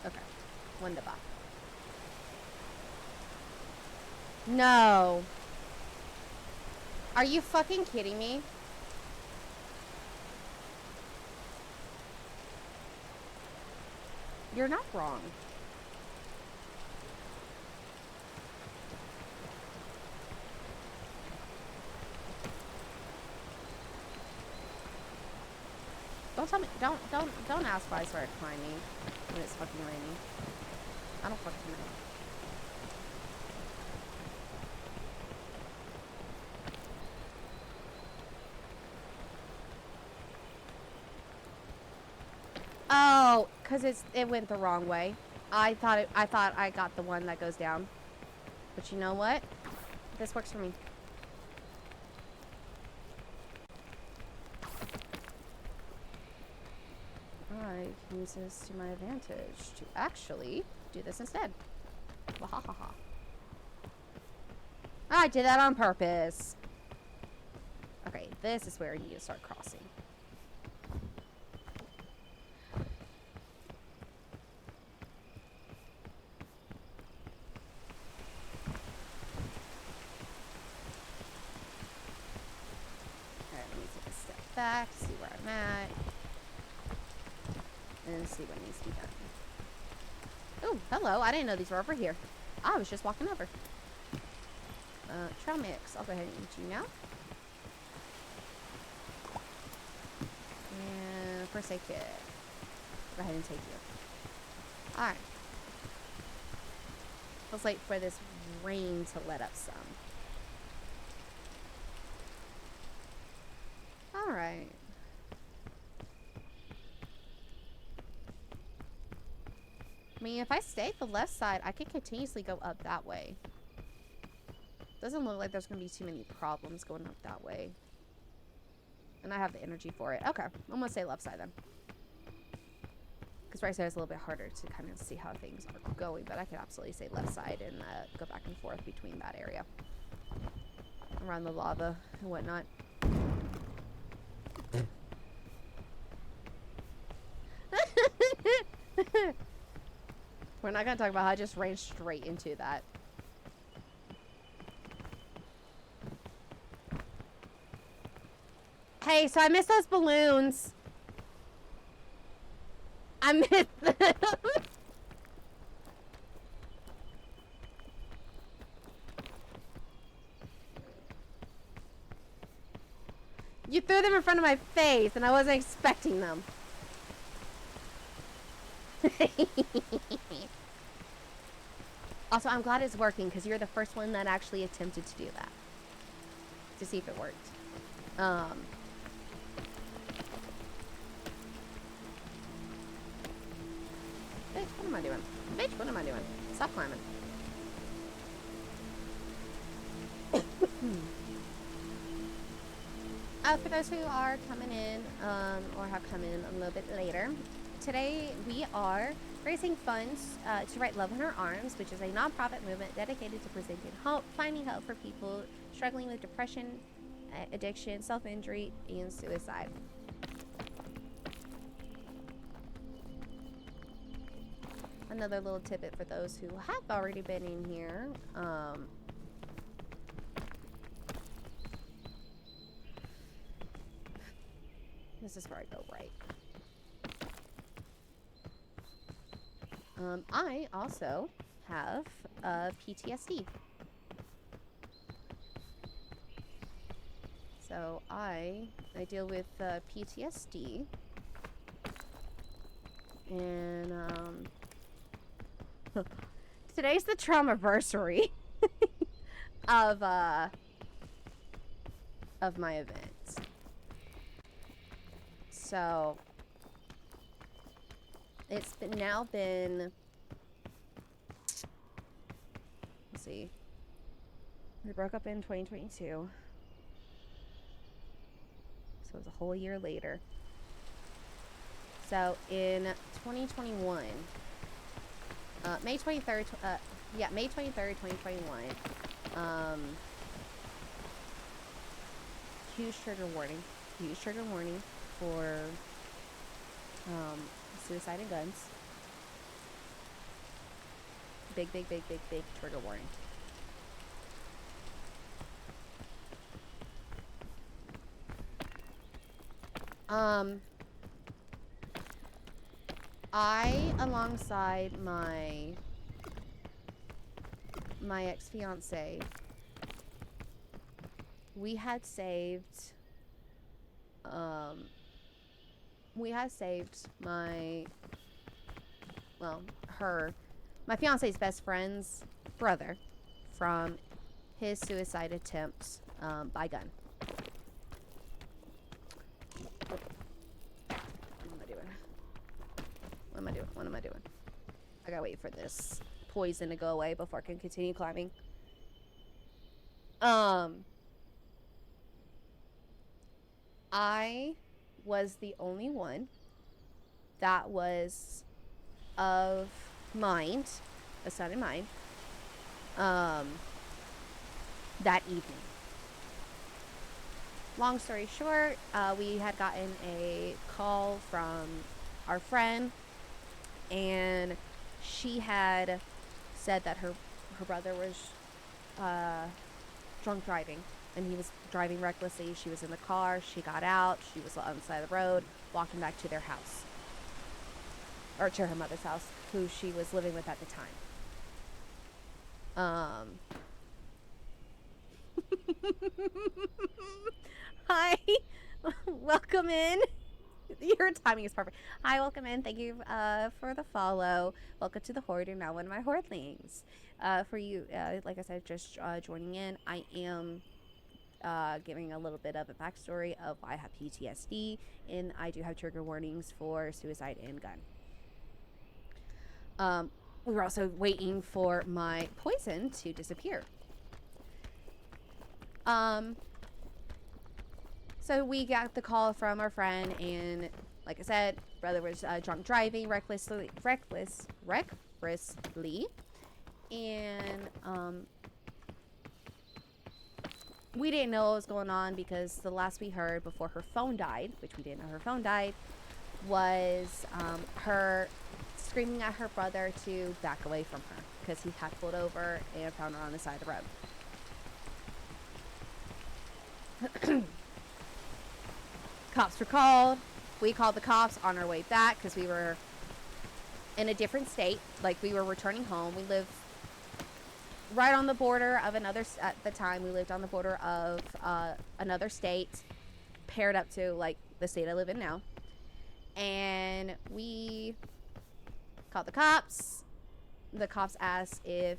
Okay, wunderbar. No. Are you fucking kidding me? You're not wrong. Don't tell me, don't ask why I started climbing when it's fucking raining. I don't fucking know. Oh, cause it went the wrong way. I thought I got the one that goes down. But you know what? This works for me. I can use this to my advantage to actually do this instead. Wahahaha. I did that on purpose. Okay, this is where I need to start crossing. Alright, let me take a step back, see where I'm at. And see what needs to be done. Oh, hello. I didn't know these were over here. I was just walking over. Trail mix. I'll go ahead and eat you now. And first aid kit. Go ahead and take you. Alright. Let's wait for this rain to let up some. Alright. I mean, if I stay at the left side, I could continuously go up that way. Doesn't look like there's going to be too many problems going up that way. And I have the energy for it. Okay, I'm going to say left side then. Because right side is a little bit harder to kind of see how things are going. But I could absolutely say left side and go back and forth between that area. Around the lava and whatnot. We're not going to talk about how I just ran straight into that. Hey, so I missed those balloons. I missed them. You threw them in front of my face, and I wasn't expecting them. Also, I'm glad it's working, because you're the first one that actually attempted to do that. To see if it worked. Bitch, what am I doing? Bitch, what am I doing? Stop climbing. For those who are coming in, or have come in a little bit later, today we are raising funds to write Love in Her Arms, which is a nonprofit movement dedicated to presenting hope, finding hope for people struggling with depression, addiction, self-injury, and suicide. Another little tidbit for those who have already been in here. This is where I go right. I also have PTSD. So I deal with PTSD. And today's the traumaversary of my event. So it's been now been, let's see, we broke up in 2022, so it was a whole year later. So in 2021, May 23rd, May 23rd, 2021, huge trigger warning for suicide and guns. Big trigger warning. I, alongside my ex-fiance, we had saved my fiance's best friend's brother from his suicide attempt by gun. What am I doing? I gotta wait for this poison to go away before I can continue climbing. I was the only one that was of mind, a sound in mind, that evening. Long story short, we had gotten a call from our friend, and she had said that her brother was drunk driving, and he was driving recklessly. She was in the car, she got out, she was on the side of the road, walking back to their house, or to her mother's house, who she was living with at the time. Hi, welcome in. Your timing is perfect. Hi, welcome in. Thank you for the follow. Welcome to the Horde. You're now one of my Hordelings. For you, like I said, just joining in, I am giving a little bit of a backstory of why I have PTSD, and I do have trigger warnings for suicide and gun. We were also waiting for my poison to disappear. So we got the call from our friend, and like I said, brother was drunk driving recklessly, and we didn't know what was going on, because the last we heard before her phone died, which we didn't know her phone died, was her screaming at her brother to back away from her, because he had pulled over and found her on the side of the road. Cops were called. We called the cops on our way back, because we were in a different state. Like, we were returning home. We lived right on the border of another, at the time, we lived on the border of another state, paired up to, like, the state I live in now. And we called the cops. The cops asked if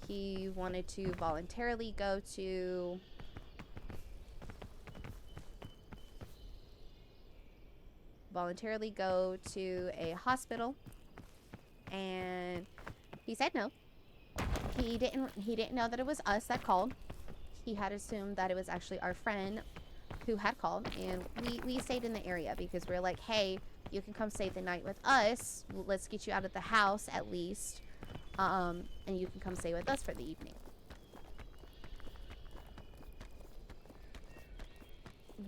he wanted to voluntarily go to a hospital, and he said no. He didn't know that it was us that called. He had assumed that it was actually our friend who had called, and we stayed in the area because we were like, hey, you can come stay the night with us. Let's get you out of the house at least, and you can come stay with us for the evening.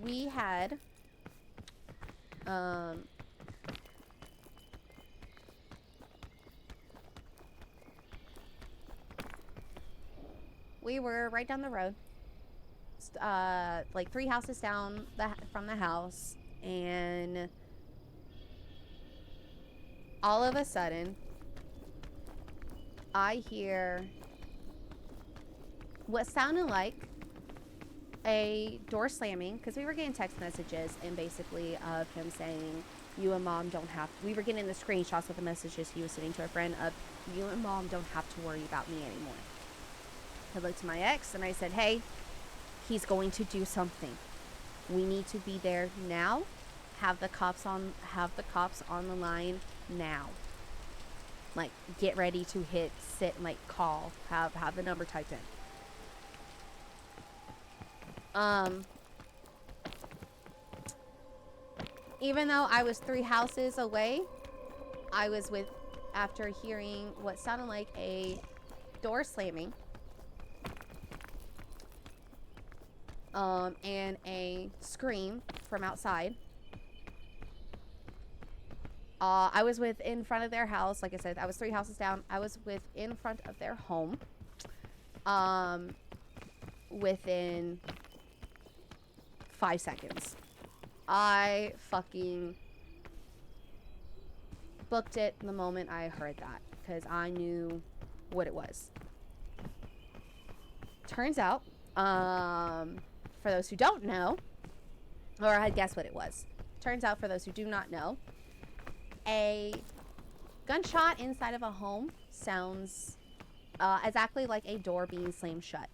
We had we were right down the road, like 3 houses down from the house, and all of a sudden, I hear what sounded like a door slamming, because we were getting text messages, and basically of him saying, you and mom don't have to, we were getting the screenshots of the messages he was sending to a friend of, you and mom don't have to worry about me anymore. I looked to my ex and I said, hey, he's going to do something. We need to be there now. Have the cops on the line now. Like, get ready to hit, sit, and, like, call. Have the number typed in. Even though I was 3 houses away, I was with, after hearing what sounded like a door slamming, and a scream from outside. I was in front of their house. Like I said, I was 3 houses down. I was in front of their home. Within 5 seconds. I fucking booked it the moment I heard that, because I knew what it was. Turns out, for those who don't know, or I had guessed what it was. Turns out, for those who do not know, a gunshot inside of a home sounds exactly like a door being slammed shut.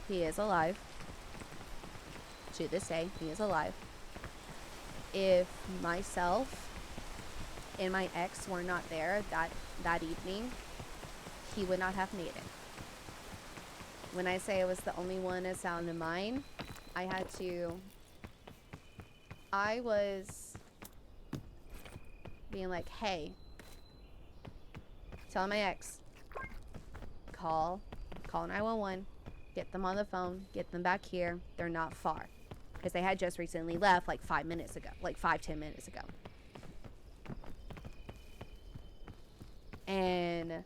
He is alive. To this day, he is alive. If myself and my ex were not there that evening, he would not have made it. When I say I was the only one of sound mind, I was being like, hey, tell my ex, call 911, get them on the phone, get them back here. They're not far. Because they had just recently left like 5 minutes ago, like 5-10 minutes ago. And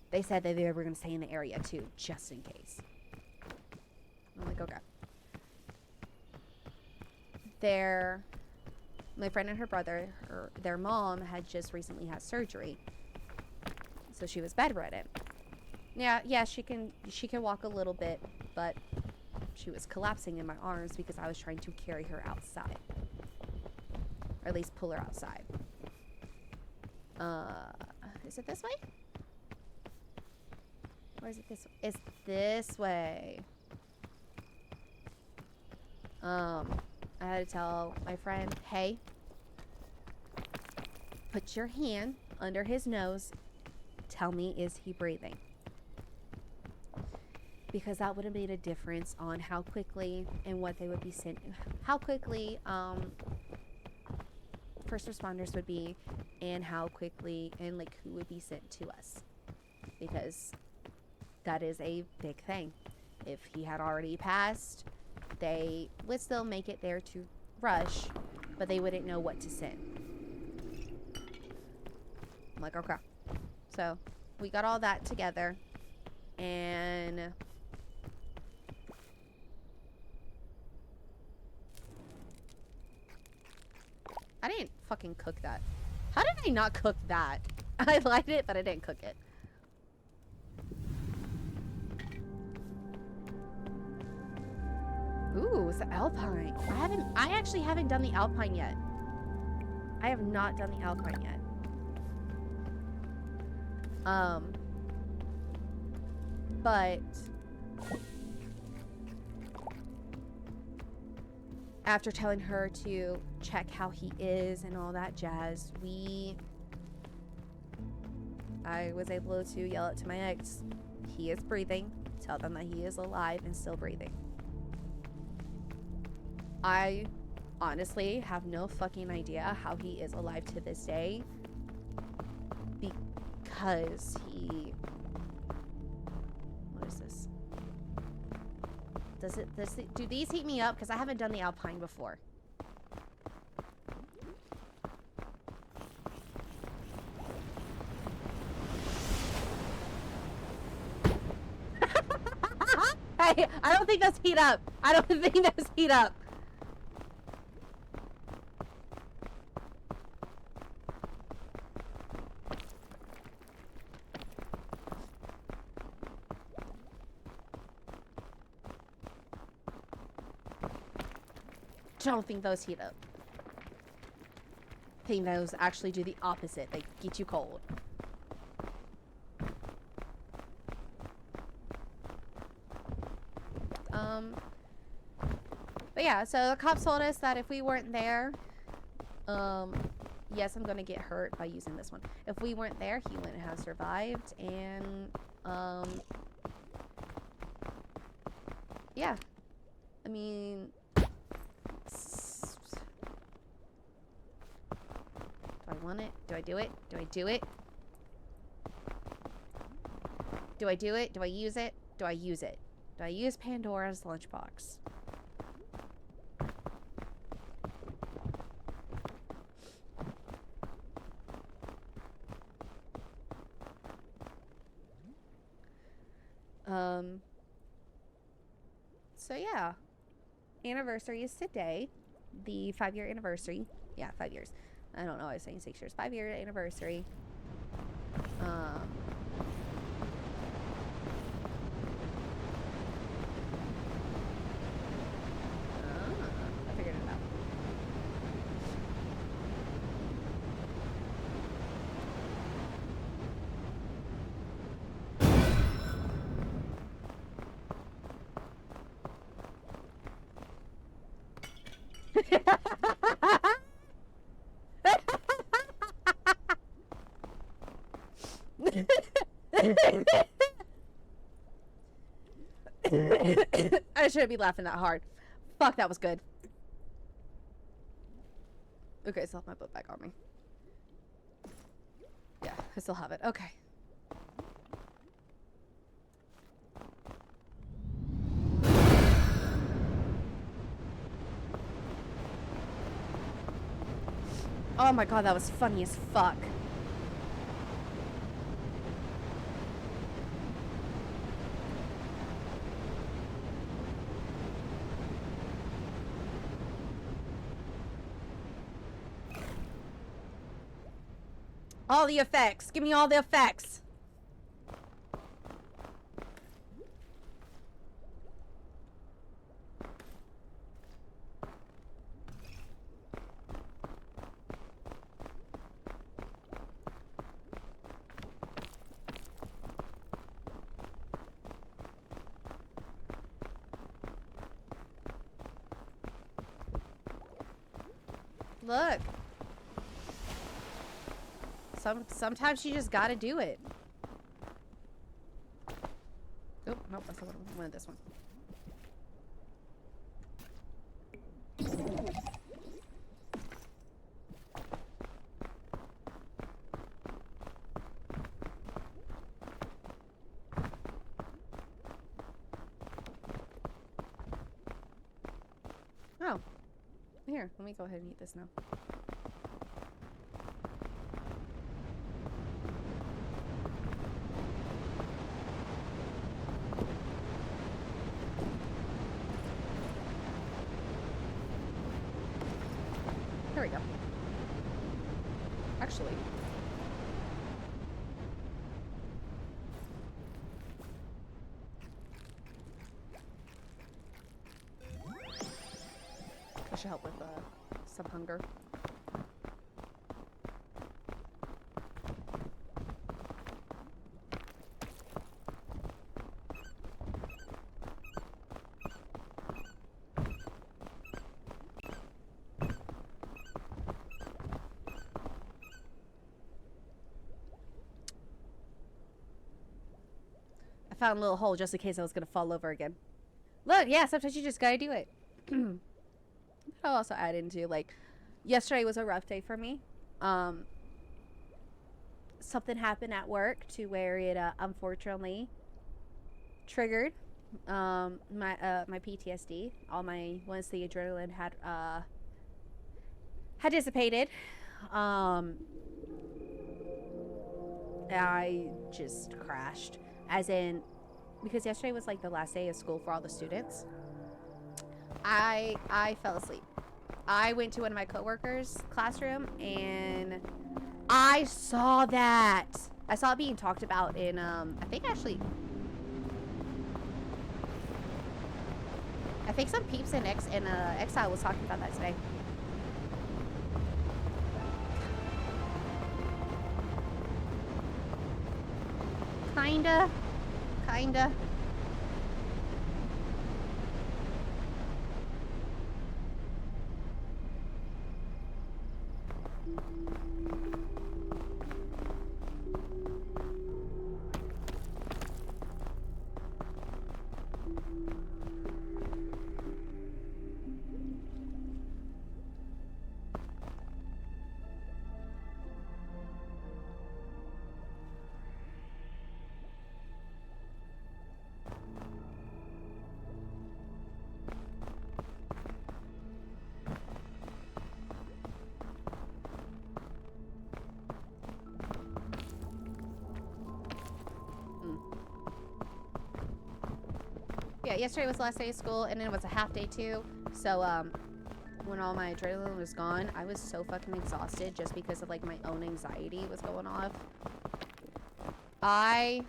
they said that they were going to stay in the area too, just in case. I'm like, okay. My friend and her brother, their mom had just recently had surgery. So she was bedridden. Yeah, she can walk a little bit, but she was collapsing in my arms because I was trying to carry her outside. Or at least pull her outside. Is it this way? Or is it this way? It's this way. I had to tell my friend, hey, put your hand under his nose. Tell me, is he breathing? Because that would have made a difference on how quickly and what they would be sent, how quickly first responders would be, and how quickly and like who would be sent to us, because that is a big thing. If he had already passed, they would still make it there to rush, but they wouldn't know what to send. I'm like, okay. So we got all that together, and I didn't fucking cook that. How did I not cook that? I liked it, but I didn't cook it. Ooh, it's the Alpine. I actually haven't done the Alpine yet. I have not done the Alpine yet. But after telling her to check how he is and all that jazz, I was able to yell out to my ex, he is breathing. Tell them that he is alive and still breathing. I honestly have no fucking idea how he is alive to this day, because what is this? Do these heat me up? Because I haven't done the Alpine before. Hey, I don't think those heat up. I don't think those heat up. I don't think those heat up. I think those actually do the opposite. They get you cold. But yeah, so the cops told us that if we weren't there, yes, I'm gonna get hurt by using this one. If we weren't there, he wouldn't have survived, and, yeah. I mean, do I want it? Do I do it? Do I do it? Do I do it? Do I use it? Do I use it? Do I use Pandora's lunchbox? So yeah. Anniversary is today. The 5-year anniversary. Yeah, 5 years. I don't know, I was saying 6 years. 5-year anniversary. I figured it out. I shouldn't be laughing that hard. Fuck, that was good. Okay, I still have my book back on me. Yeah, I still have it. Okay. Oh my god, that was funny as fuck. All the effects. Give me all the effects. Look. Sometimes you just gotta do it. Oh, nope, that's not one of this one. Oh. Here, let me go ahead and eat this now. Here we go. Actually. That should help with some hunger. I found a little hole just in case I was gonna fall over again. Look, yeah, sometimes you just gotta do it. I'll also add into, like, yesterday was a rough day for me. Something happened at work to where it unfortunately triggered my PTSD. Once the adrenaline had dissipated, I just crashed. As in, because yesterday was like the last day of school for all the students. I fell asleep. I went to one of my coworkers' classroom and I saw that. I saw it being talked about in I think some peeps in Xzile was talking about that today. Kinda. Yeah, yesterday was the last day of school, and it was a half day too. So, when all my adrenaline was gone, I was so fucking exhausted just because of like my own anxiety was going off. I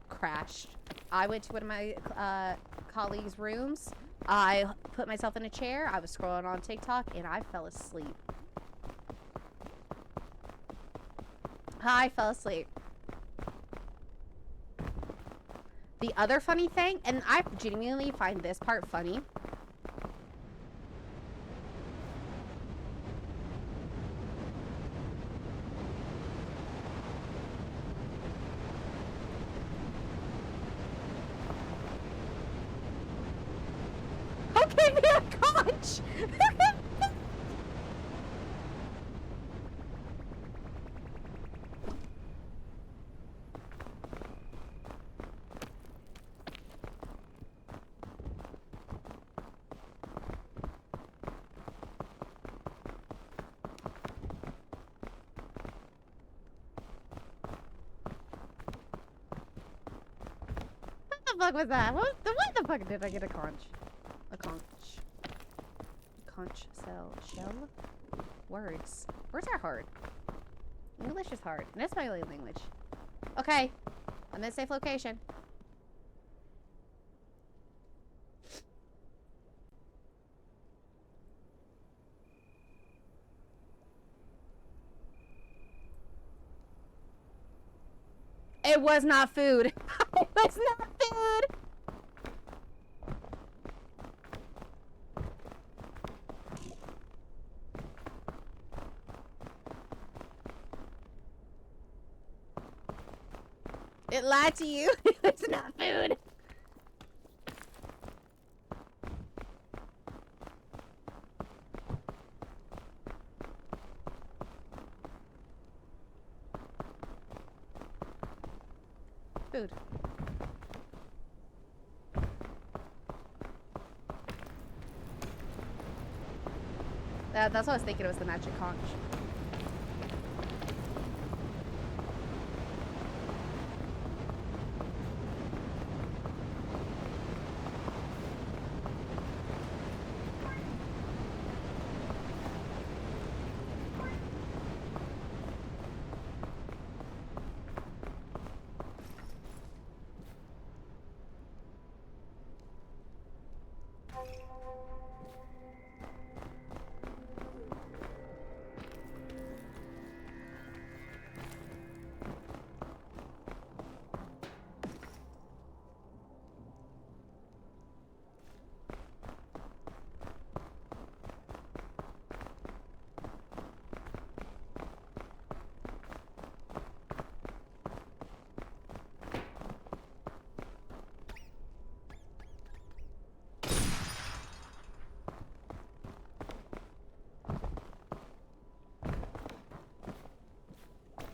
crashed. I went to one of my colleagues' rooms. I put myself in a chair. I was scrolling on TikTok, and I fell asleep. I fell asleep. The other funny thing, and I genuinely find this part funny. Okay, me a conch! What the fuck was that? What the fuck did I get a conch? A conch. Conch shell? Words. Words are hard. English is hard. And that's my only language. Okay. I'm in a safe location. It was not food. It was not food. It lied to you. It's not food. Food. That's what I was thinking. It was the magic conch.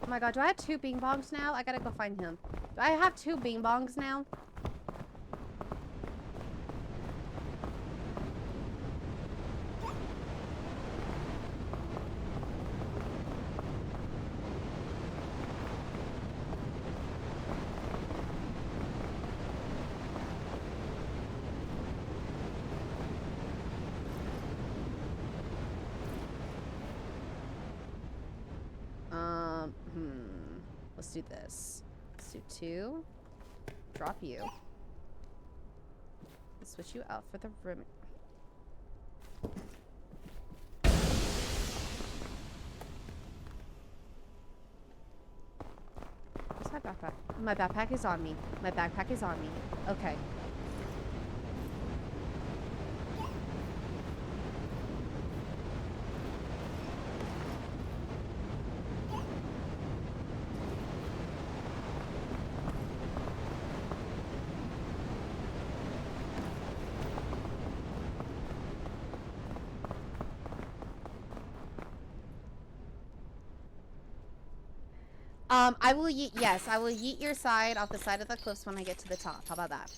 Oh my god, do I have 2 bing bongs now? I gotta go find him. Do I have 2 bing bongs now? Let's do this. Let's do 2. Drop you. Let's switch you out for the room. Where's my backpack? My backpack is on me. My backpack is on me. Okay. I will yeet, yes, I will yeet your side off the side of the cliffs when I get to the top. How about that?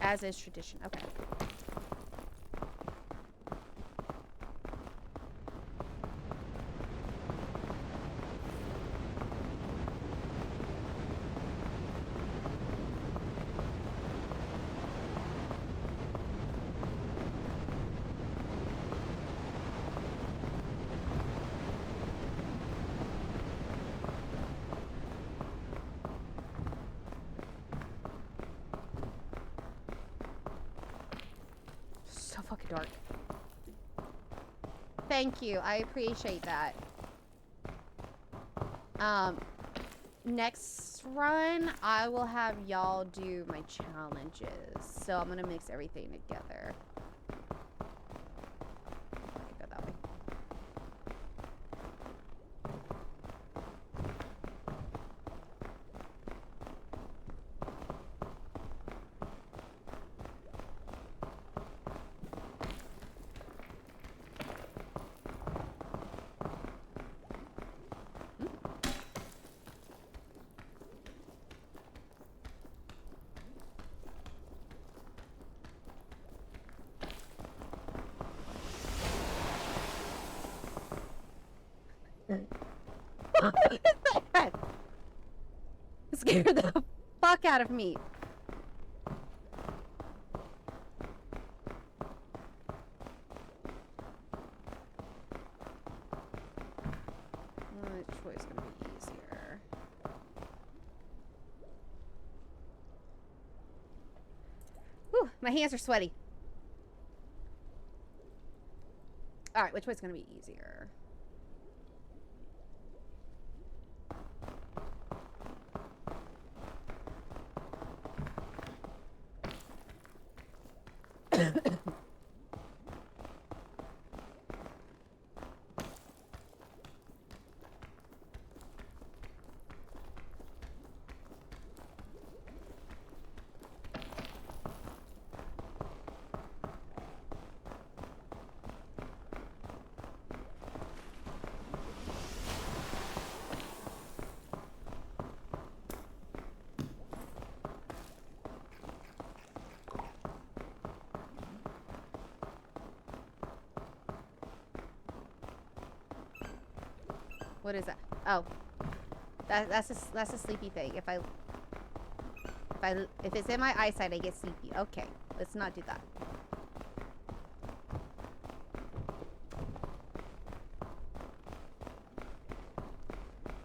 As is tradition. Okay. So fucking dark. Thank you. I appreciate that. Next run, I will have y'all do my challenges. So I'm gonna mix everything together. Go that way. Scared the fuck out of me. Which way is gonna be easier? Whew, my hands are sweaty. Alright, which way's gonna be easier? What is that? Oh, that's a sleepy thing. If it's in my eyesight, I get sleepy. Okay, let's not do that.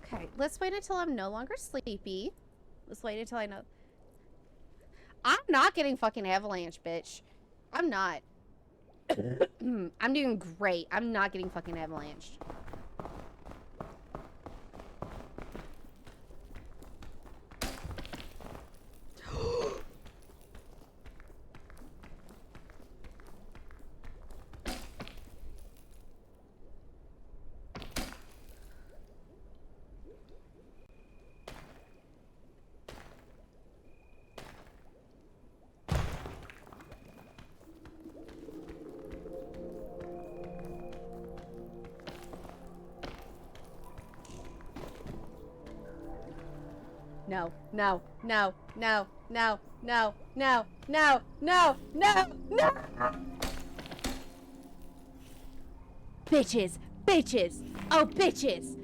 Okay, let's wait until I'm no longer sleepy. Let's wait until I know. I'm not getting fucking avalanche, bitch. I'm not. I'm doing great. I'm not getting fucking avalanched. No, no, no, no, no, no, no, no, no, no, no! Bitches, bitches, oh bitches!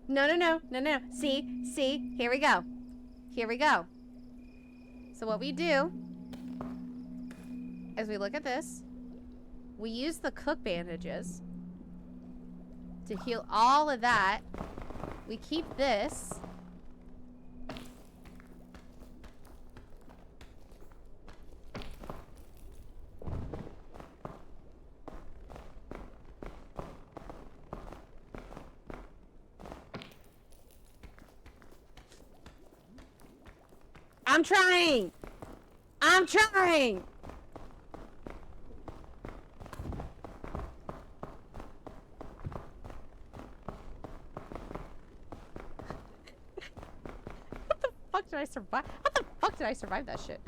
No, no, no, no, no. See, here we go. Here we go. So what we do is we look at this. We use the cook bandages to heal all of that. We keep this. I'm trying! I'm trying! How the fuck did I survive? How the fuck did I survive that shit?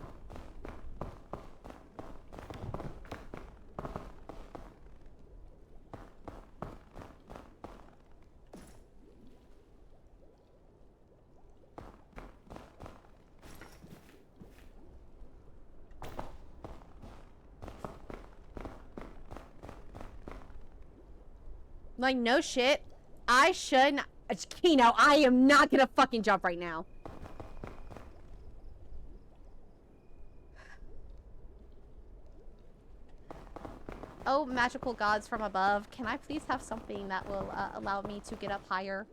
Like, no shit. I shouldn't. Kino, I am not gonna fucking jump right now. Oh, magical gods from above. Can I please have something that will allow me to get up higher?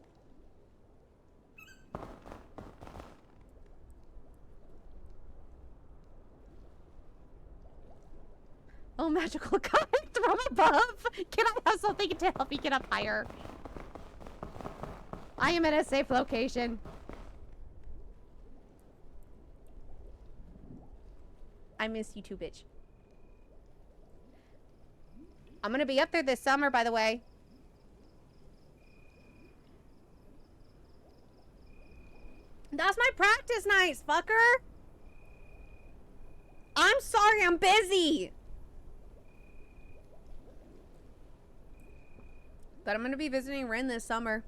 Oh, magical god from above. Can I have something to help me get up higher? I am in a safe location. I miss you too, bitch. I'm gonna be up there this summer, by the way. That's my practice nights, fucker. I'm sorry, I'm busy. But I'm gonna be visiting Rin this summer.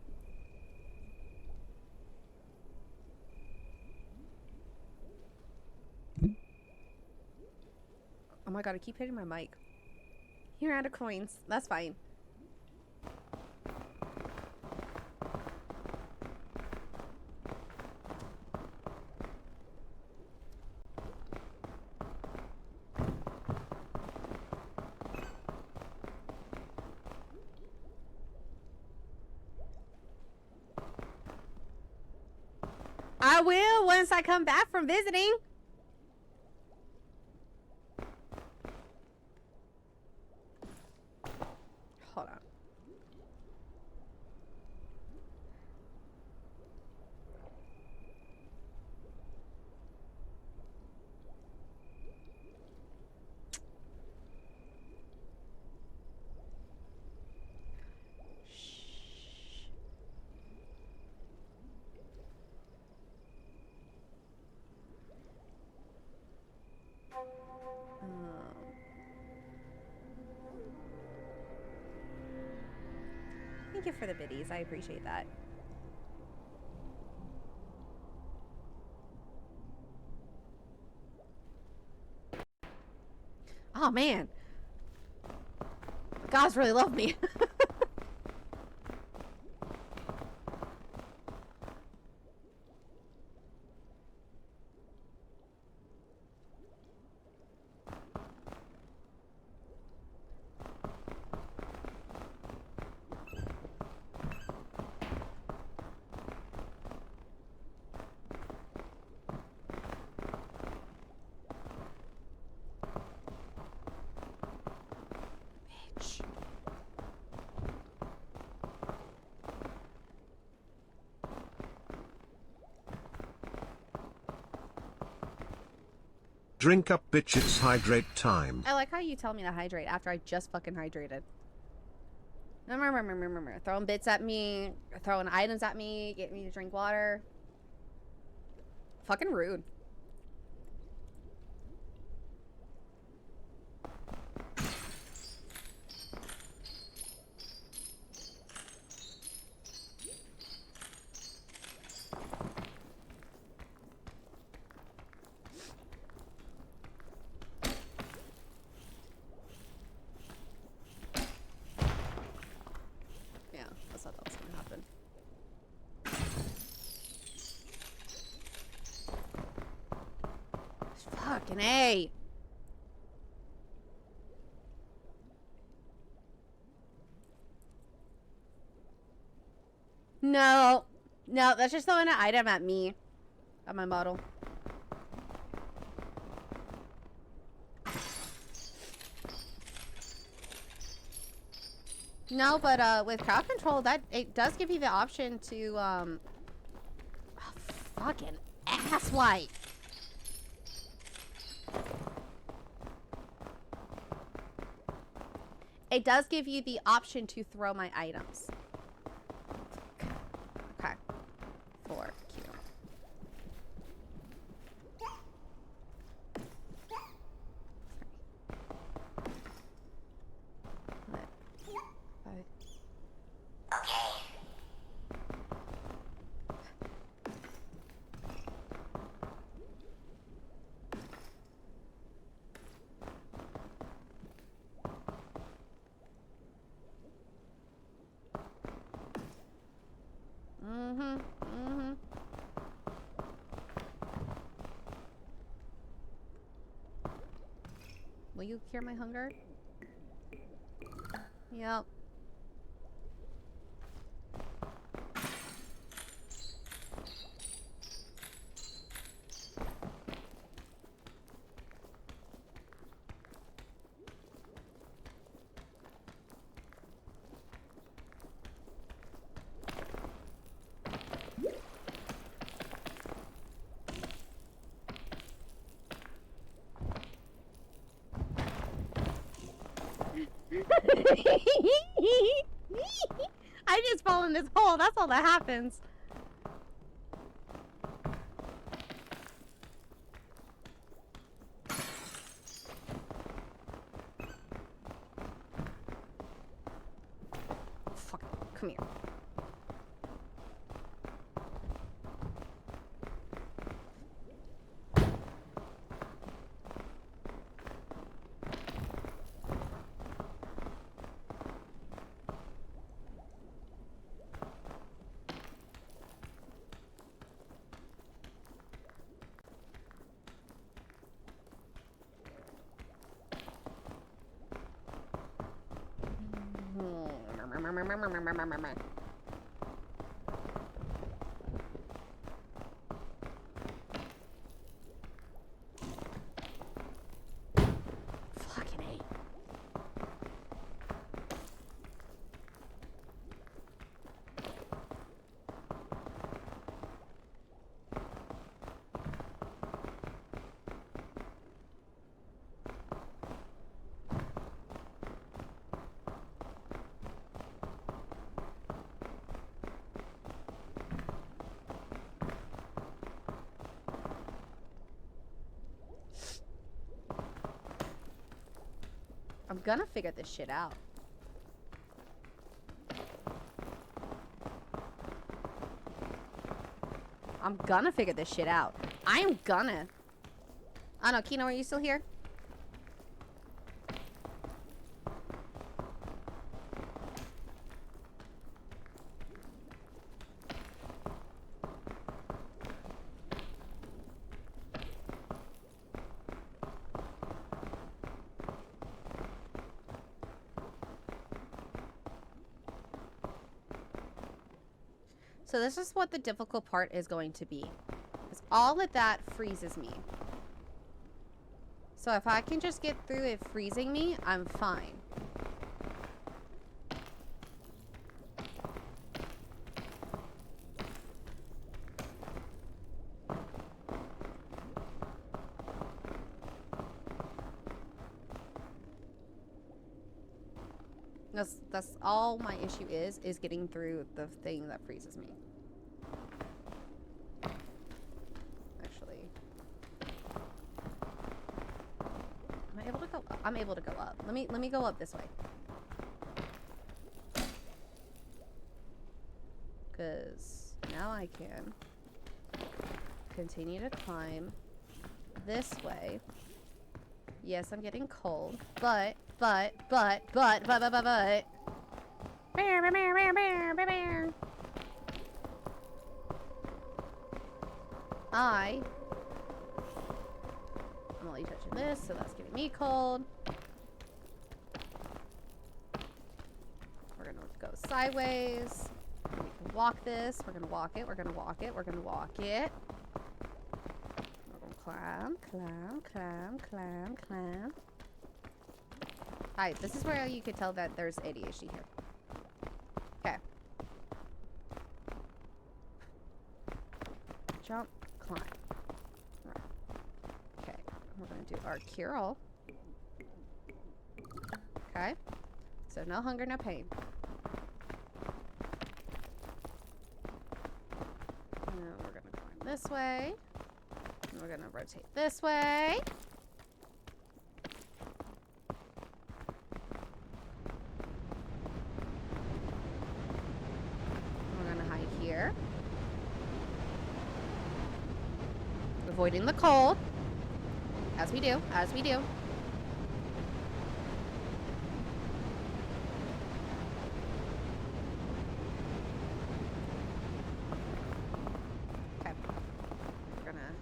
Oh my god, I keep hitting my mic. You're out of coins. That's fine. I will once I come back from visiting. Hold on. Thank you for the biddies. I appreciate that. Oh man. Gods really love me. Drink up, bitch, it's hydrate time. I like how you tell me to hydrate after I just fucking hydrated. Throwing bits at me, throwing items at me, get me to drink water. Fucking rude. Fucking A. No. No, that's just throwing an item at me. At my model. No, but with crowd control, that it does give you the option to oh, fucking asswipe. It does give you the option to throw my items. Okay. 4Q. Will you cure my hunger? Yep. I just fall in this hole. That's all that happens. Fuck. Come here. Fucking A. I'm gonna figure this shit out. I'm gonna figure this shit out. I am gonna. I don't know, Kino, are you still here? So this is what the difficult part is going to be. Is all of that freezes me. So if I can just get through it freezing me, I'm fine. That's all my issue is getting through the thing that freezes me. Actually. Am I able to go up? I'm able to go up. Let me go up this way. Cause now I can continue to climb this way. Yes, I'm getting cold, but I I'm only touching this, so that's getting me cold. We're gonna go sideways. We can walk this. We're gonna walk it. We're gonna walk it. We're gonna walk it. We're gonna climb, climb, climb, climb, climb. Hi, this is where you could tell that there's ADHD here. Okay. Jump, climb. Right. Okay, we're gonna do our curl. Okay. So no hunger, no pain. And then we're gonna climb this way. And we're gonna rotate this way. We're gonna hide here. Avoiding the cold. As we do, as we do. Okay. We're gonna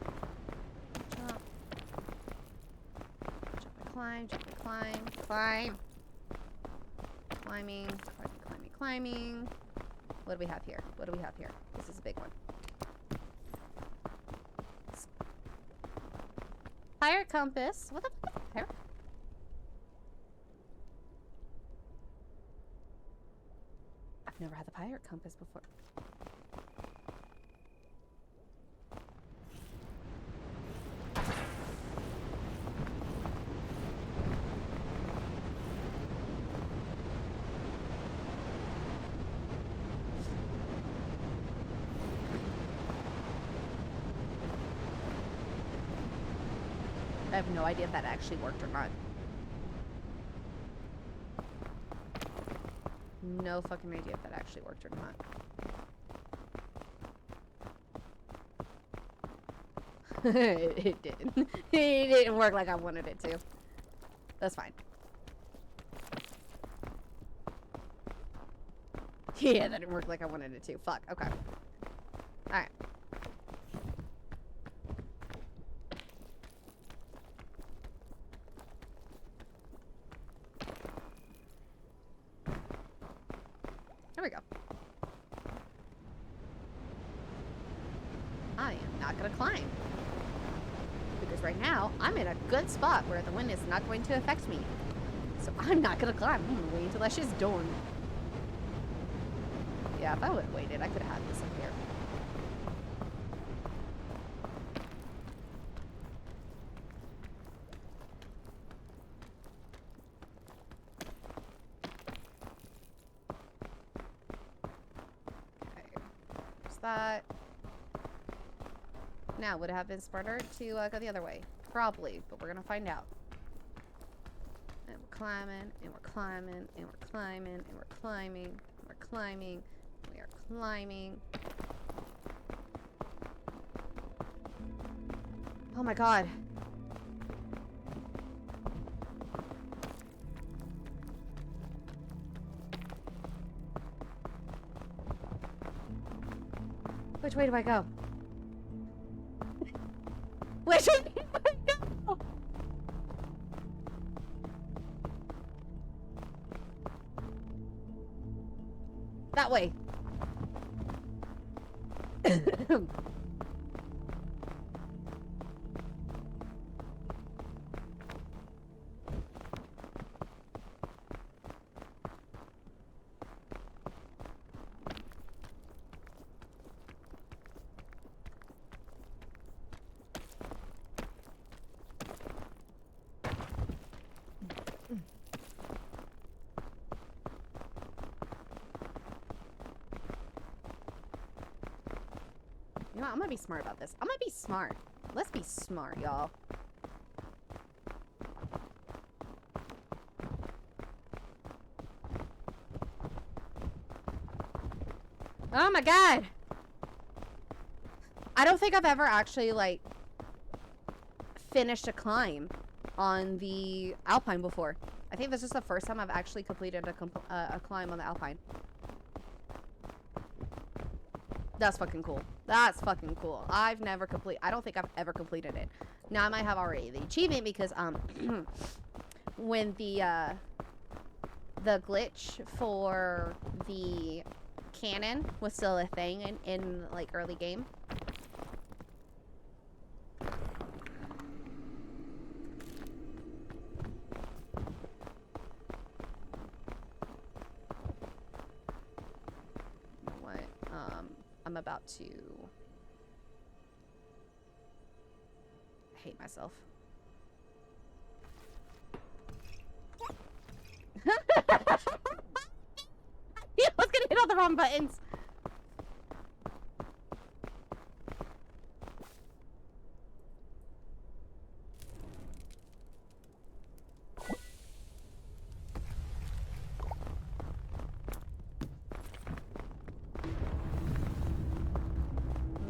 jump. Jump and climb, jump and climb, climb. Climbing, climbing, climbing, climbing. What do we have here? What do we have here? This is a big one. Pirate compass. What the fuck is a pirate? I've never had the pirate compass before. I have no idea if that actually worked or not. No fucking idea if that actually worked or not. It didn't. It didn't work like I wanted it to. That's fine. Yeah, that didn't work like I wanted it to. Fuck. Okay. Alright. There we go. I am not gonna climb. Because right now, I'm in a good spot where the wind is not going to affect me. So I'm not gonna climb. I'm gonna wait until that shit's done. Yeah, if I would have waited, I could have had this up here. That. Now, would it have been smarter to go the other way? Probably, but we're gonna find out. And we're climbing, and we're climbing, and we're climbing, and we're climbing, and we're climbing, we are climbing. Oh my god. Which way do I go? Which way do I go? That way. You know what? I'm gonna be smart about this. I'm gonna be smart. Let's be smart, y'all. Oh my god! I don't think I've ever actually, like, finished a climb on the Alpine before. I think this is the first time I've actually completed a climb on the Alpine. That's fucking cool. That's fucking cool. I don't think I've ever completed it. Now I might have already the achievement because when the glitch for the cannon was still a thing in like early game. What? I'm about to hate myself. I was gonna hit all the wrong buttons.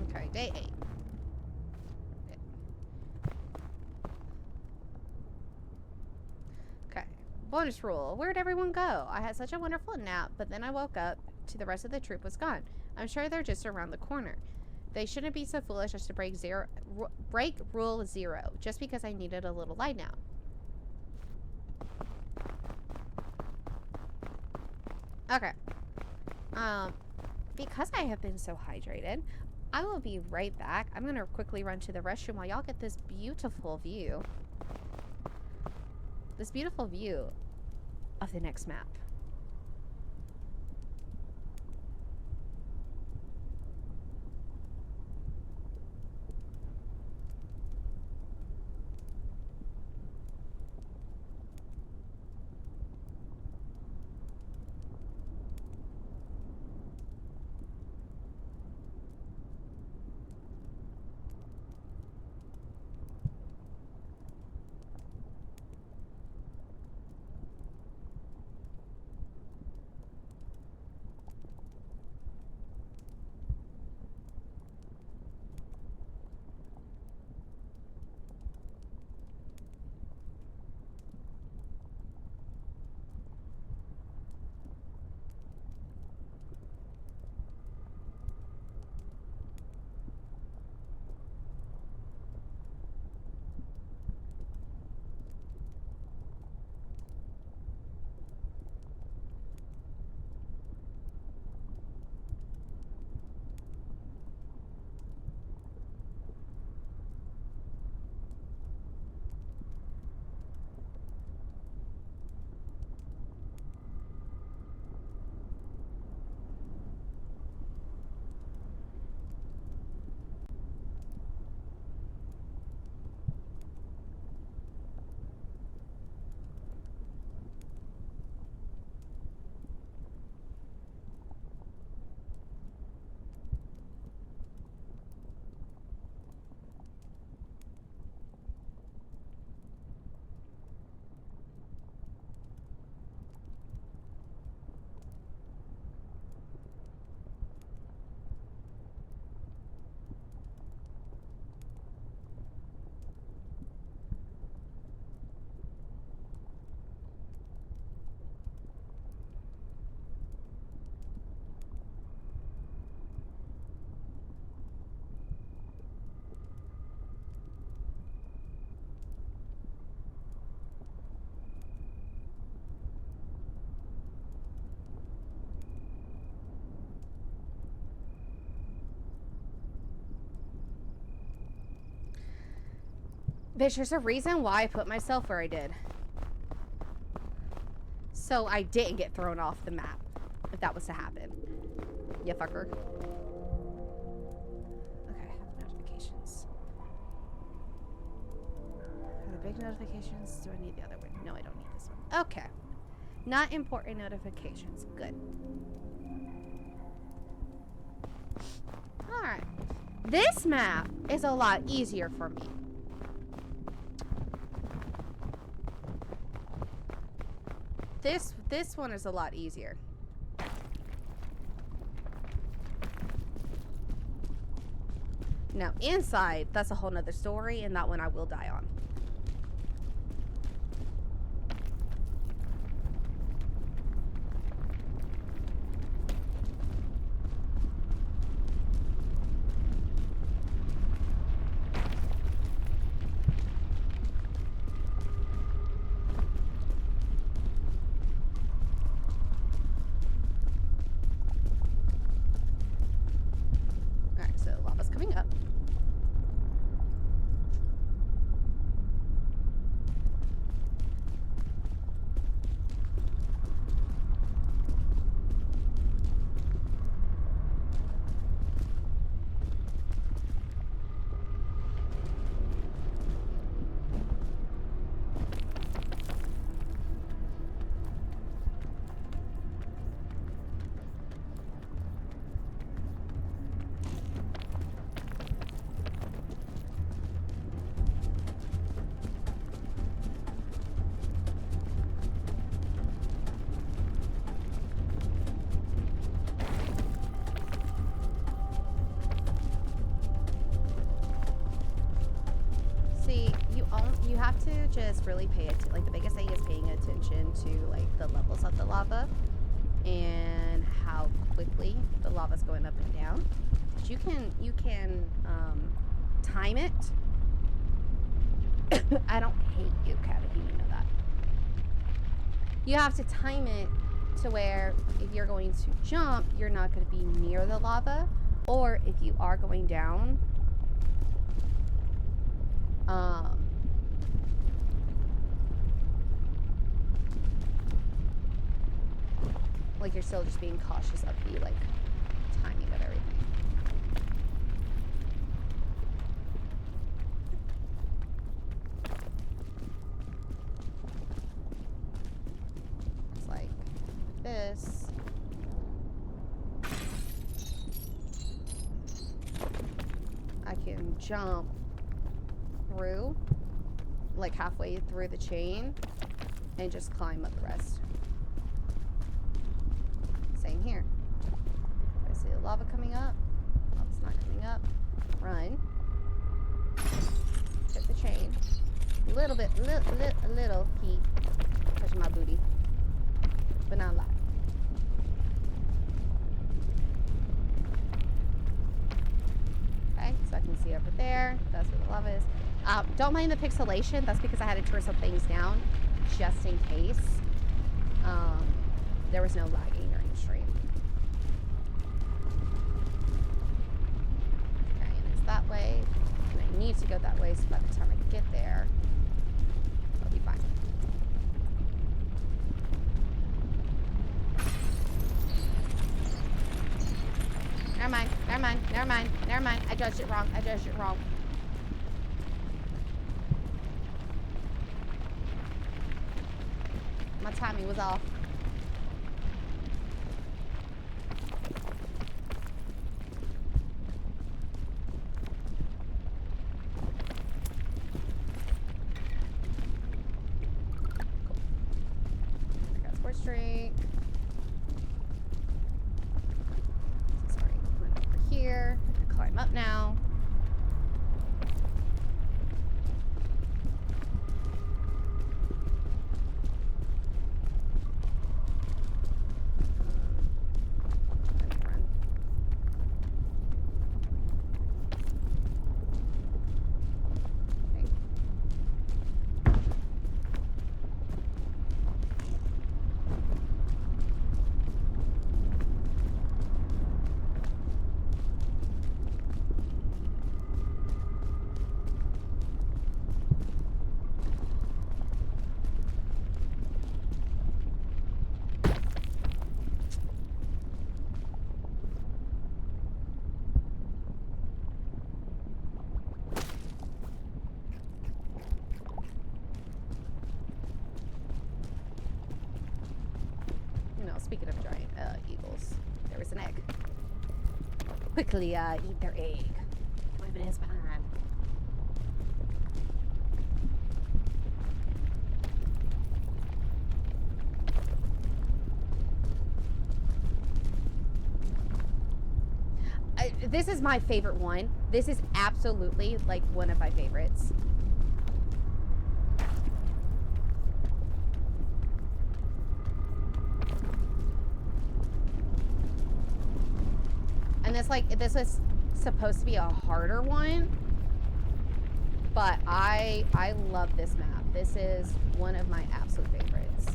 Okay, day 8. Okay, bonus rule. Where'd everyone go? I had such a wonderful nap, but then I woke up to the rest of the troop was gone. I'm sure they're just around the corner. They shouldn't be so foolish as to break rule 0 just because I needed a little lie down. Okay. Because I have been so hydrated, I will be right back. I'm gonna quickly run to the restroom while y'all get this beautiful view. This beautiful view of the next map. Bitch, there's a reason why I put myself where I did. So I didn't get thrown off the map, if that was to happen. You fucker. Okay, I have notifications. Are the big notifications? Do I need the other one? No, I don't need this one. Okay. Not important notifications. Good. Alright. This map is a lot easier for me. This one is a lot easier. Now, inside, that's a whole nother story, and that one I will die on. just really pay attention. Like, the biggest thing is paying attention to, like, the levels of the lava and how quickly the lava's going up and down. But you can time it. I don't hate you, Kevin. You know that. You have to time it to where if you're going to jump, you're not going to be near the lava, or if you are going down, like you're still just being cautious of the like timing of everything. It's like this. I can jump through, like halfway through the chain, and just climb up the rest. Same here. I see the lava coming up. Lava's not coming up. Run. Hit the chain. A little bit, a little heat. Touching my booty. But not a lot. Okay, so I can see over there. That's where the lava is. Don't mind the pixelation. That's because I had to turn some things down just in case. There was no lagging during the stream. Okay, and it's that way. And I need to go that way, so by the time I get there, I'll be fine. Never mind, never mind, never mind, never mind. I judged it wrong. I judged it wrong. My timing was off. I got sports drink. Sorry, run over here. Climb up now. Speaking of giant eagles, there was an egg. Quickly eat their egg. Leave it is behind. This is my favorite one. This is absolutely like one of my favorites. This was supposed to be a harder one, but I love this map. This is one of my absolute favorites.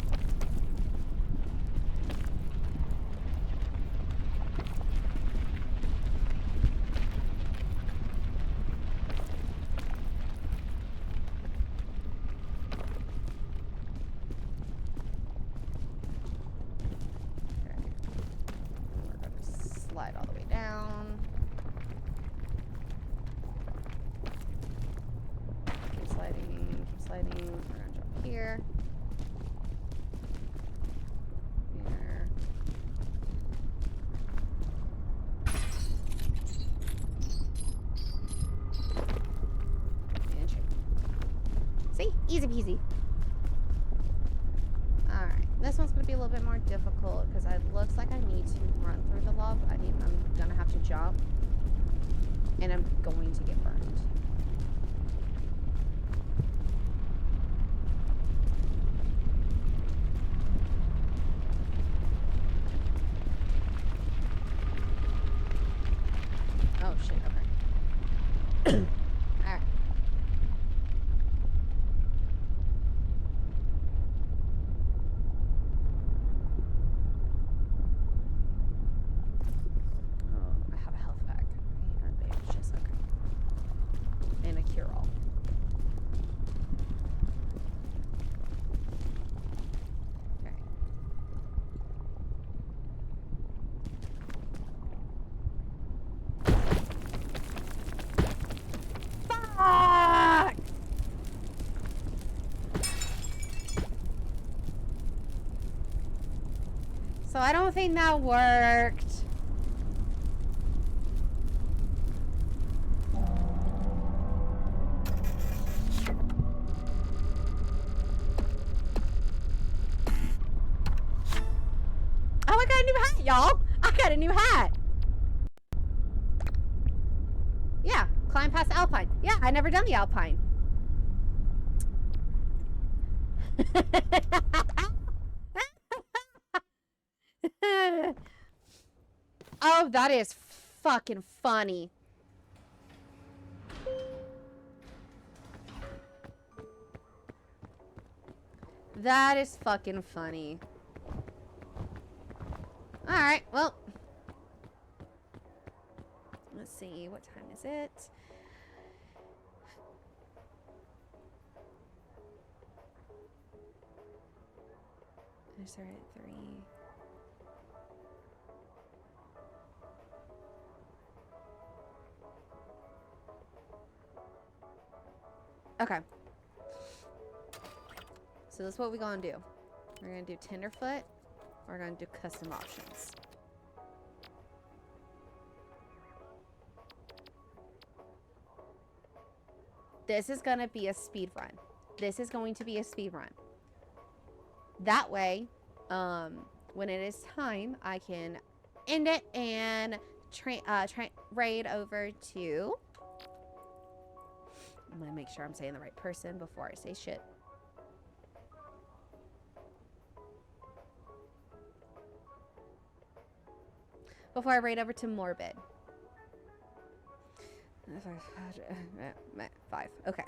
Okay. We're going to slide all the way down. Keep sliding. We're gonna jump here. Here. And check. See? Easy peasy. Alright. This one's gonna be a little bit more difficult because it looks like I need to run through the lava. I'm gonna have to jump. And I'm going to get burned. So I don't think that worked. Oh, I got a new hat, y'all. I got a new hat. Yeah, climb past the Alpine. Yeah, I never done the Alpine. Oh, that is fucking funny. That is fucking funny. Alright, well. Let's see, what time is it? I started at 3. Okay. So this is what we're gonna do. We're gonna do tenderfoot. We're gonna do custom options. This is gonna be a speed run. This is going to be a speed run. That way, when it is time, I can end it and raid over to. I'm gonna make sure I'm saying the right person before I say shit. Before I raid over to Morbid. 5. Okay.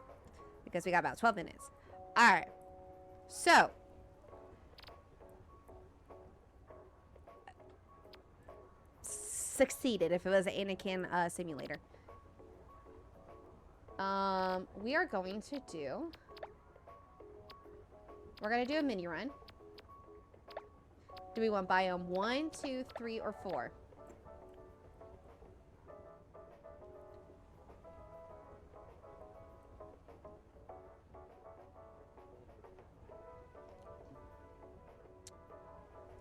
Because we got about 12 minutes. Alright. So. Succeeded if it was an Anakin simulator. We are going to do. We're going to do a mini run. Do we want biome 1, 2, 3, or 4?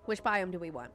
Which biome do we want?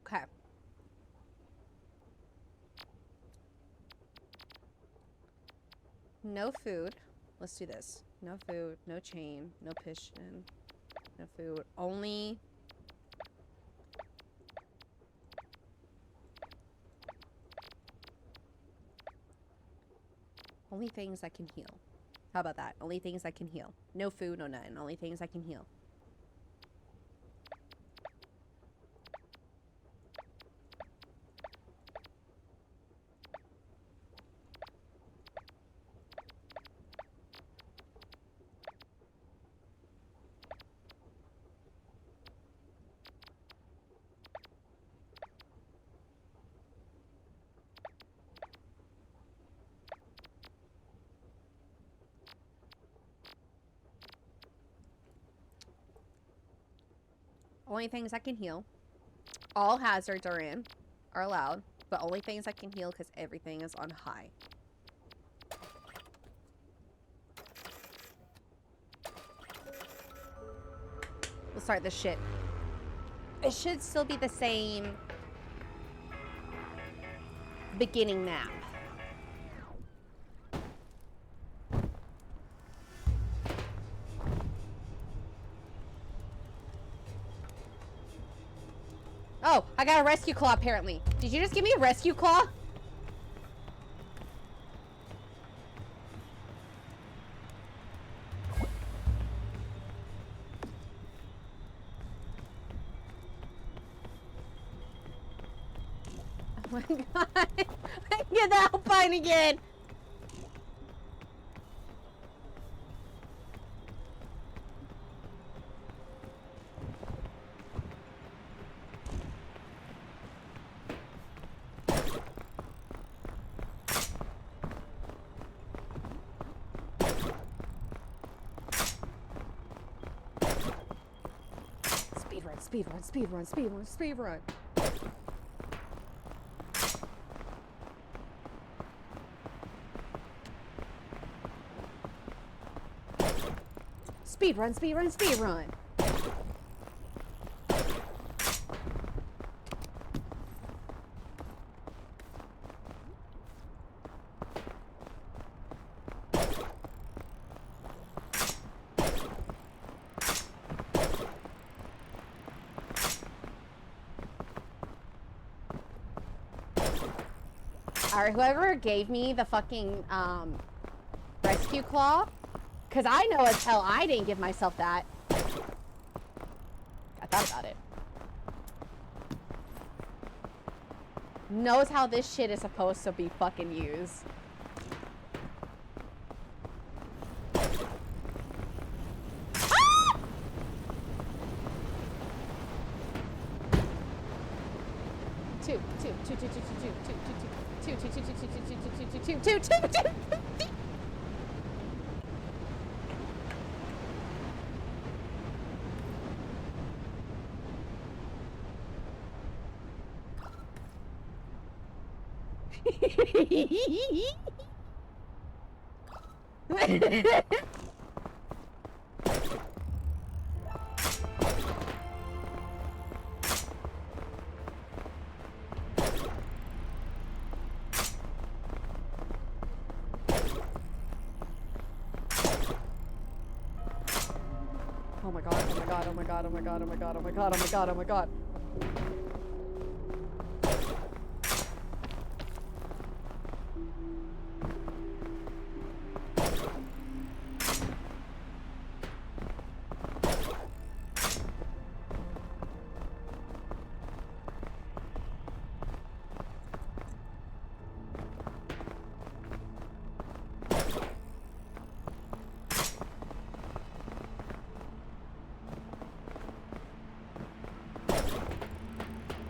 Okay. No food. Let's do this. No food, no chain, no piston, no food. Only things that can heal. How about that? Only things that can heal. No food, no nothing. Only things that can heal. Only things that can heal. All hazards are allowed, but only things that can heal because everything is on high. We'll start this shit. It should still be the same beginning map. Oh, I got a rescue claw apparently. Did you just give me a rescue claw? my god. I get the Alpine again. Speed run, speed run, speed run, speed run. Speed run, speed run, speed run. Alright, whoever gave me the fucking, rescue claw, because I know as hell I didn't give myself that. I thought about it. Knows how this shit is supposed to be fucking used. Oh my god, oh my god, oh my god, oh my god, oh my god, oh my god, oh my god, oh my god.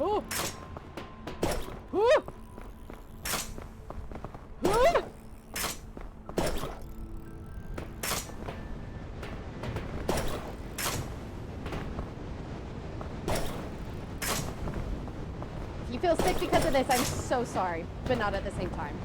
Oh! Oh! Oh! If you feel sick because of this, I'm so sorry, but not at the same time.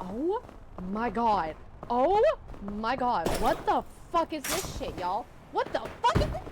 Oh my god. Oh my god. What the fuck is this shit, y'all? What the fuck is this?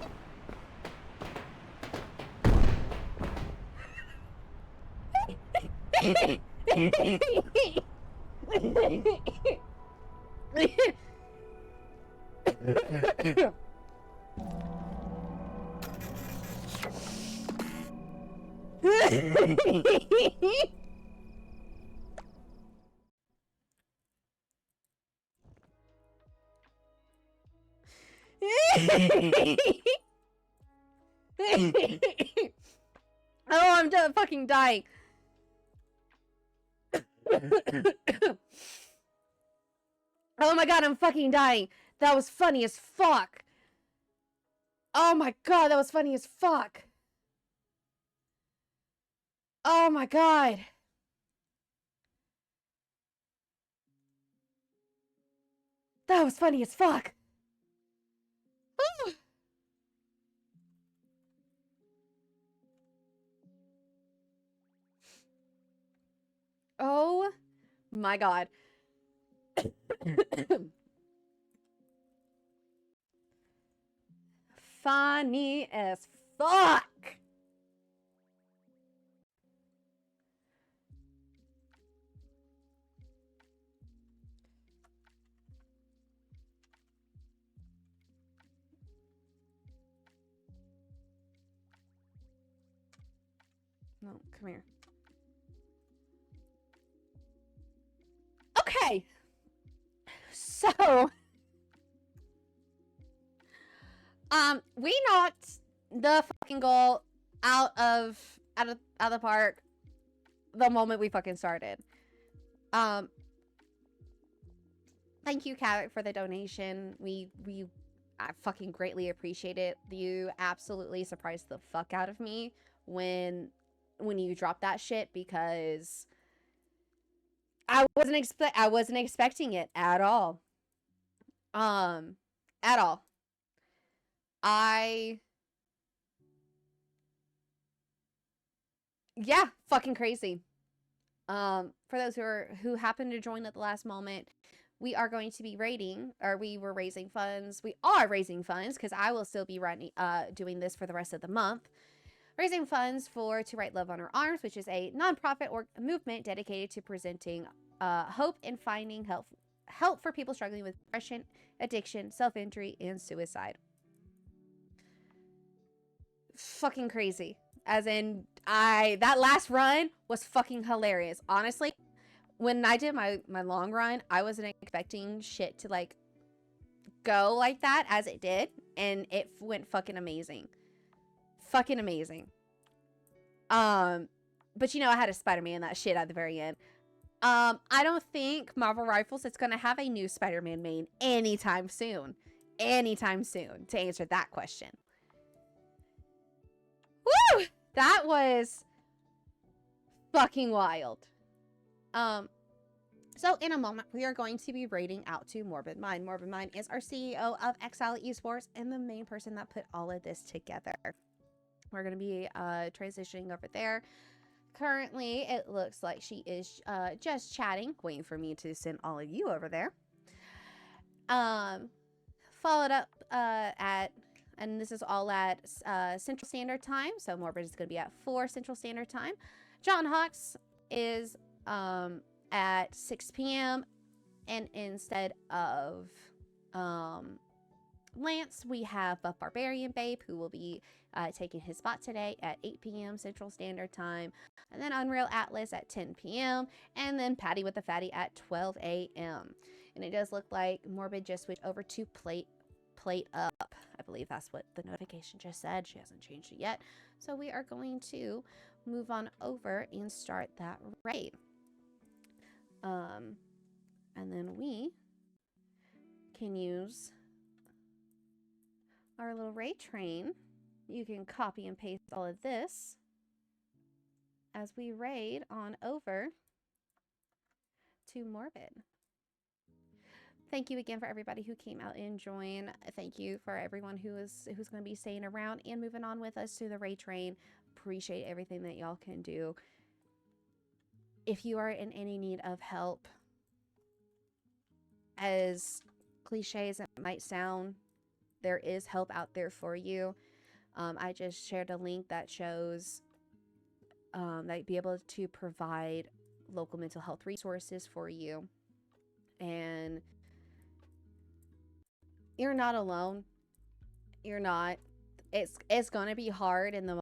Oh, I'm fucking dying. Oh my god, I'm fucking dying. That was funny as fuck. Oh my god, that was funny as fuck. Oh my god. That was funny as fuck. Oh my god. funny as fuck. No, come here. Okay. So, we knocked the fucking goal out of the park the moment we fucking started. Thank you, Kavik, for the donation. I fucking greatly appreciate it. You absolutely surprised the fuck out of me when you dropped that shit, because I wasn't expecting it at all. At all. Yeah, fucking crazy. For those who happen to join at the last moment, we are going to be we are raising funds because I will still be doing this for the rest of the month. Raising funds for To Write Love on Our Arms, which is a nonprofit or movement dedicated to presenting hope and finding help for people struggling with depression, addiction, self-injury, and suicide. Fucking crazy. As in, that last run was fucking hilarious. Honestly, when I did my long run, I wasn't expecting shit to like go like that as it did, and it went fucking amazing. Fucking amazing. But you know, I had a Spider-Man that shit at the very end. I don't think Marvel Rifles is gonna have a new Spider-Man main anytime soon. Anytime soon, to answer that question. Woo! That was fucking wild. So in a moment, we are going to be raiding out to Morbid Mind. Morbid Mind is our CEO of Xzile Esports and the main person that put all of this together. We're going to be transitioning over there. Currently, it looks like she is just chatting, waiting for me to send all of you over there. Followed up and this is all at Central Standard Time, so Morbid is going to be at 4 Central Standard Time. John Hawks is at 6 p.m. and instead of Lance, we have Buff Barbarian Babe, who will be taking his spot today at 8 p.m. Central Standard Time, and then Unreal Atlas at 10 p.m. and then Patty with the Fatty at 12 a.m. And it does look like Morbid just switched over to Plate Up. I believe that's what the notification just said. She hasn't changed it yet. So we are going to move on over and start that raid. And then we can use our little raid train. You can copy and paste all of this as we raid on over to Morbid. Thank you again for everybody who came out and joined. Thank you for everyone who's going to be staying around and moving on with us through the raid train. Appreciate everything that y'all can do. If you are in any need of help, as cliche as it might sound, there is help out there for you. I just shared a link that shows that you'd be able to provide local mental health resources for you. And you're not alone. You're not. It's going to be hard in the